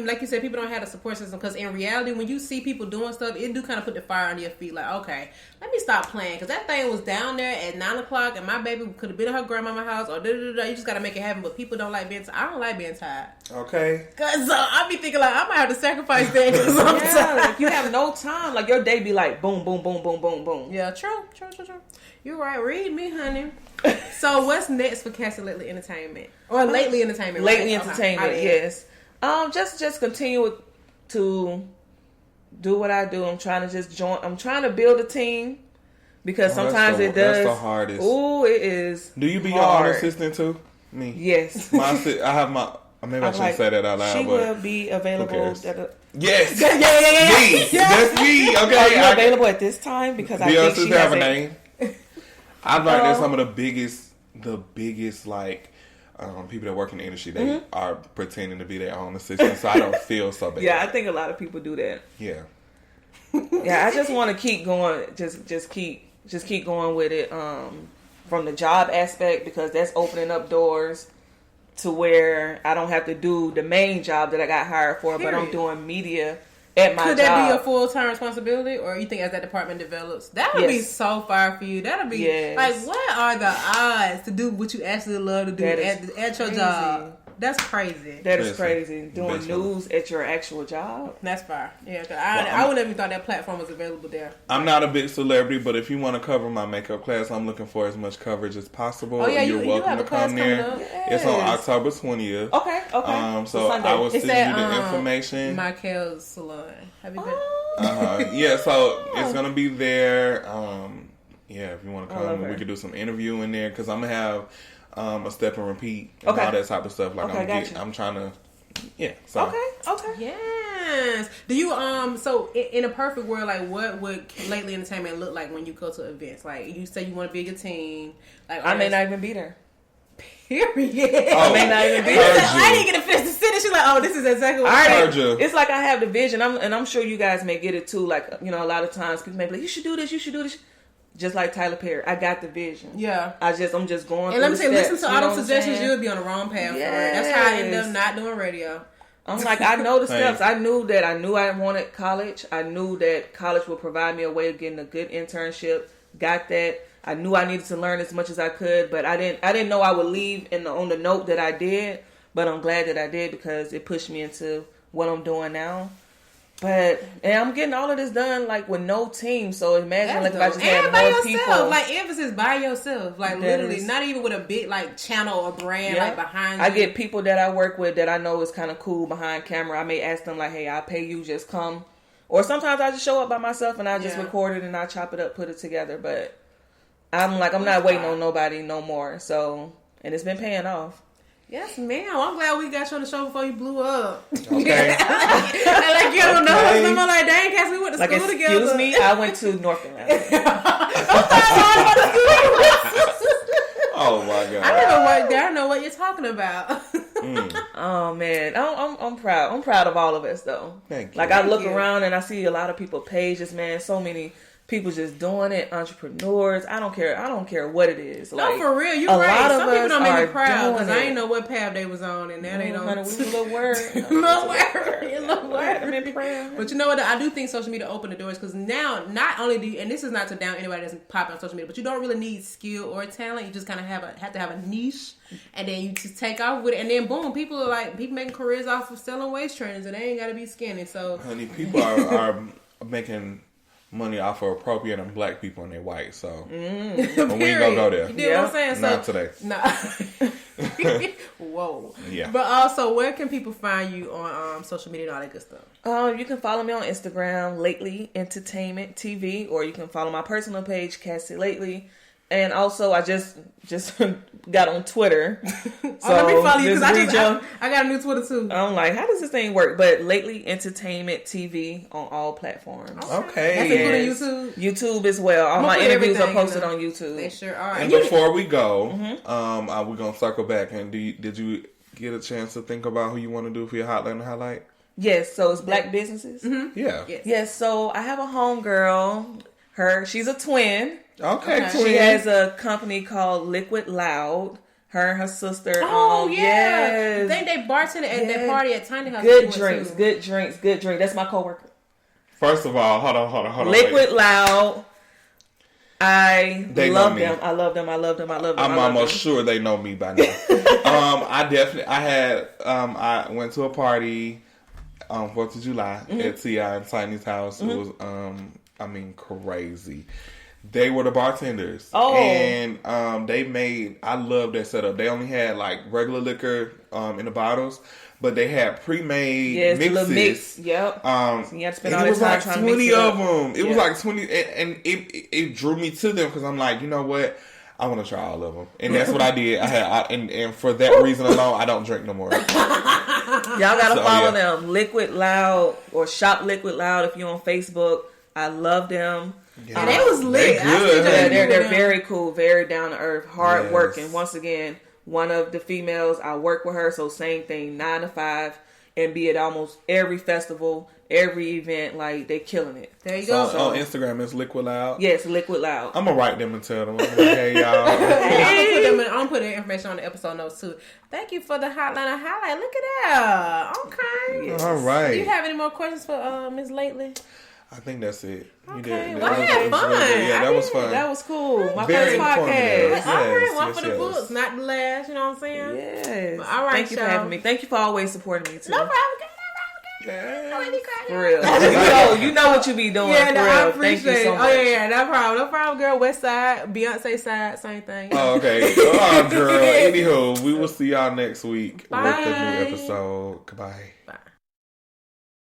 like you said, people don't have the support system, because in reality, when you see people doing stuff, it do kind of put the fire under your feet. Like, okay, let me stop playing, because that thing was down there at 9 o'clock, and my baby could have been at her grandmama's house, or you just got to make it happen. But people don't like being tired. I don't like being tired. Okay. Because I be thinking, like, I might have to sacrifice that, because I'm tired. Like, you have no time. Like, your day be like, boom, boom, boom, boom, boom, boom. Yeah, true. You're right. Read me, honey. So, what's next for Kassy Lately Entertainment? Or Lately Entertainment? Lately Entertainment, yes. Just continue to do what I do. I'm trying to just join. I'm trying to build a team, because sometimes it does. That's the hardest. Ooh, it is. Do you be your own assistant too? Me. Yes. I have my. Maybe I shouldn't say that out loud. She will be available. Yes. Yeah. Me. That's me. Okay. Are you available at this time? Because I think she has a name. I like that some of the biggest like people that work in the industry, they are pretending to be their own assistant, so I don't feel so bad. Yeah, I think a lot of people do that. Yeah. Yeah, I just want to keep going. Just keep going with it. From the job aspect, because that's opening up doors to where I don't have to do the main job that I got hired for, but I'm doing media at my job. Could that be a full-time responsibility, or you think as that department develops, that would be so fire for you? That'll be like, what are the odds to do what you actually love to do at your job? That's crazy. That is crazy. Doing news at your actual job. That's fire. Yeah, I would never thought that platform was available there. I'm not a big celebrity, but if you want to cover my makeup class, I'm looking for as much coverage as possible. Oh yeah, you're welcome to come there. Yes. It's on October 20th. Okay. So I will send you the information. Michael's salon. Have you been? Yeah. So it's gonna be there. If you want to come, we could do some interviewing there, because I'm gonna have a step and repeat and all that type of stuff. Like, I'm trying to Yeah. So. Okay. Yes. Do you so in a perfect world, like what would Lately Entertainment look like when you go to events? Like you say you want to be a team. Like I may not even be there. Period. I may not even be there. I didn't get a finish the sentence. She's like, oh, this is exactly what I heard you. It's like I have the vision, I'm sure you guys may get it too. Like, you know, a lot of times people may be like, you should do this, you should do this. Just like Tyler Perry, I got the vision. Yeah. I'm just going. And let me say, listen to all those those suggestions, you'll be on the wrong path. Yes. That's how I ended up not doing radio. I'm like, I know the steps. I knew I wanted college. I knew that college would provide me a way of getting a good internship. Got that. I knew I needed to learn as much as I could, but I didn't know I would leave on the note that I did. But I'm glad that I did because it pushed me into what I'm doing now. And I'm getting all of this done like with no team. So imagine like if I just had more people. Like emphasis by yourself. Like literally, not even with a big like channel or brand like behind you. I get people that I work with that I know is kind of cool behind camera. I may ask them like, hey, I'll pay you, just come. Or sometimes I just show up by myself and I just record it and I chop it up, put it together. But I'm not waiting on nobody no more. So, and it's been paying off. Yes, ma'am. I'm glad we got you on the show before you blew up. Okay. like you don't know us. I'm like, dang, Kassy, we went to school together. Excuse me, I went to North Carolina. Oh my God. I don't know what you're talking about. Oh man, I'm proud. I'm proud of all of us though. Thank you. Like I look around and I see a lot of people pages, man. So many people just doing it, entrepreneurs. I don't care what it is. No, like, for real, you're right. Some people don't make me proud because I ain't know what path they was on, and now they don't. We a little word, little word. But you know what? I do think social media opened the doors because now, not only do you, and this is not to down anybody that's popping on social media, but you don't really need skill or talent. You just kind of have to have a niche, and then you just take off with it, and then boom, people making careers off of selling waist trainers, and they ain't got to be skinny. So, honey, people are making money off of appropriating black people and they white, so but we ain't gonna go there. You know what I'm saying? Not today. Nah. Whoa. Yeah. But also, where can people find you on social media and all that good stuff? You can follow me on Instagram, Lately Entertainment TV, or you can follow my personal page, Kassy Lately. And also, I just got on Twitter. So let me follow you because I got a new Twitter too. I'm like, how does this thing work? But Lately Entertainment TV on all platforms. Okay. That's including YouTube. YouTube as well. All my interviews are posted on YouTube. They sure are. And before we go, we're gonna circle back. And did you get a chance to think about who you want to do for your hotline and highlight? Yes. So it's black businesses. Mm-hmm. Yeah. Yes. So I have a homegirl. She's a twin. Okay. She has a company called Liquid Loud. Her and her sister. Oh, yeah. Yes. They bartended at that party at Tiny House. Good drinks. That's my coworker. First of all, hold on. Liquid Loud. They love know them. me. I love them. I'm almost sure they know me by now. I went to a party 4th of July at T.I. and Tiny's house. It was crazy. They were the bartenders. Oh. And I love their setup. They only had like regular liquor in the bottles, but they had pre-made mixes. Mix. Yep. So you had to spend all this time trying to mix it. It was like 20 of them. It was like 20, and it drew me to them because I'm like, you know what? I want to try all of them, and that's what I did. And for that reason alone, I don't drink no more. Y'all gotta follow them, Liquid Loud, or Shop Liquid Loud if you're on Facebook. I love them. Yeah. And they was lit. They're very cool, very down to earth, hard working. Once again, one of the females, I work with her, so same thing, 9 to 5, and be at almost every festival, every event. Like, they killing it. There you go. So on Instagram, it's Liquid Loud. Yes, Liquid Loud. I'm gonna write them and tell them, hey y'all. I'm gonna put their information on the episode notes too. Thank you for the hotline and highlight. Look at that. Okay. Yes. All right. Do you have any more questions for Ms. Lately? I think that's it. Okay. Well, I had fun. That was fun. That was cool. My Very first podcast. Yes, all right, one for the books, not the last. You know what I'm saying? Yes. But all right, thank you for having me. Thank you for always supporting me too. No problem. For real. You know what you be doing. Yeah, for real. I appreciate Thank you so much. Oh yeah, no problem, girl. West Side, Beyonce side, same thing. Oh, okay. Oh, girl. Anywho, we will see y'all next week Bye. with the new episode. Goodbye.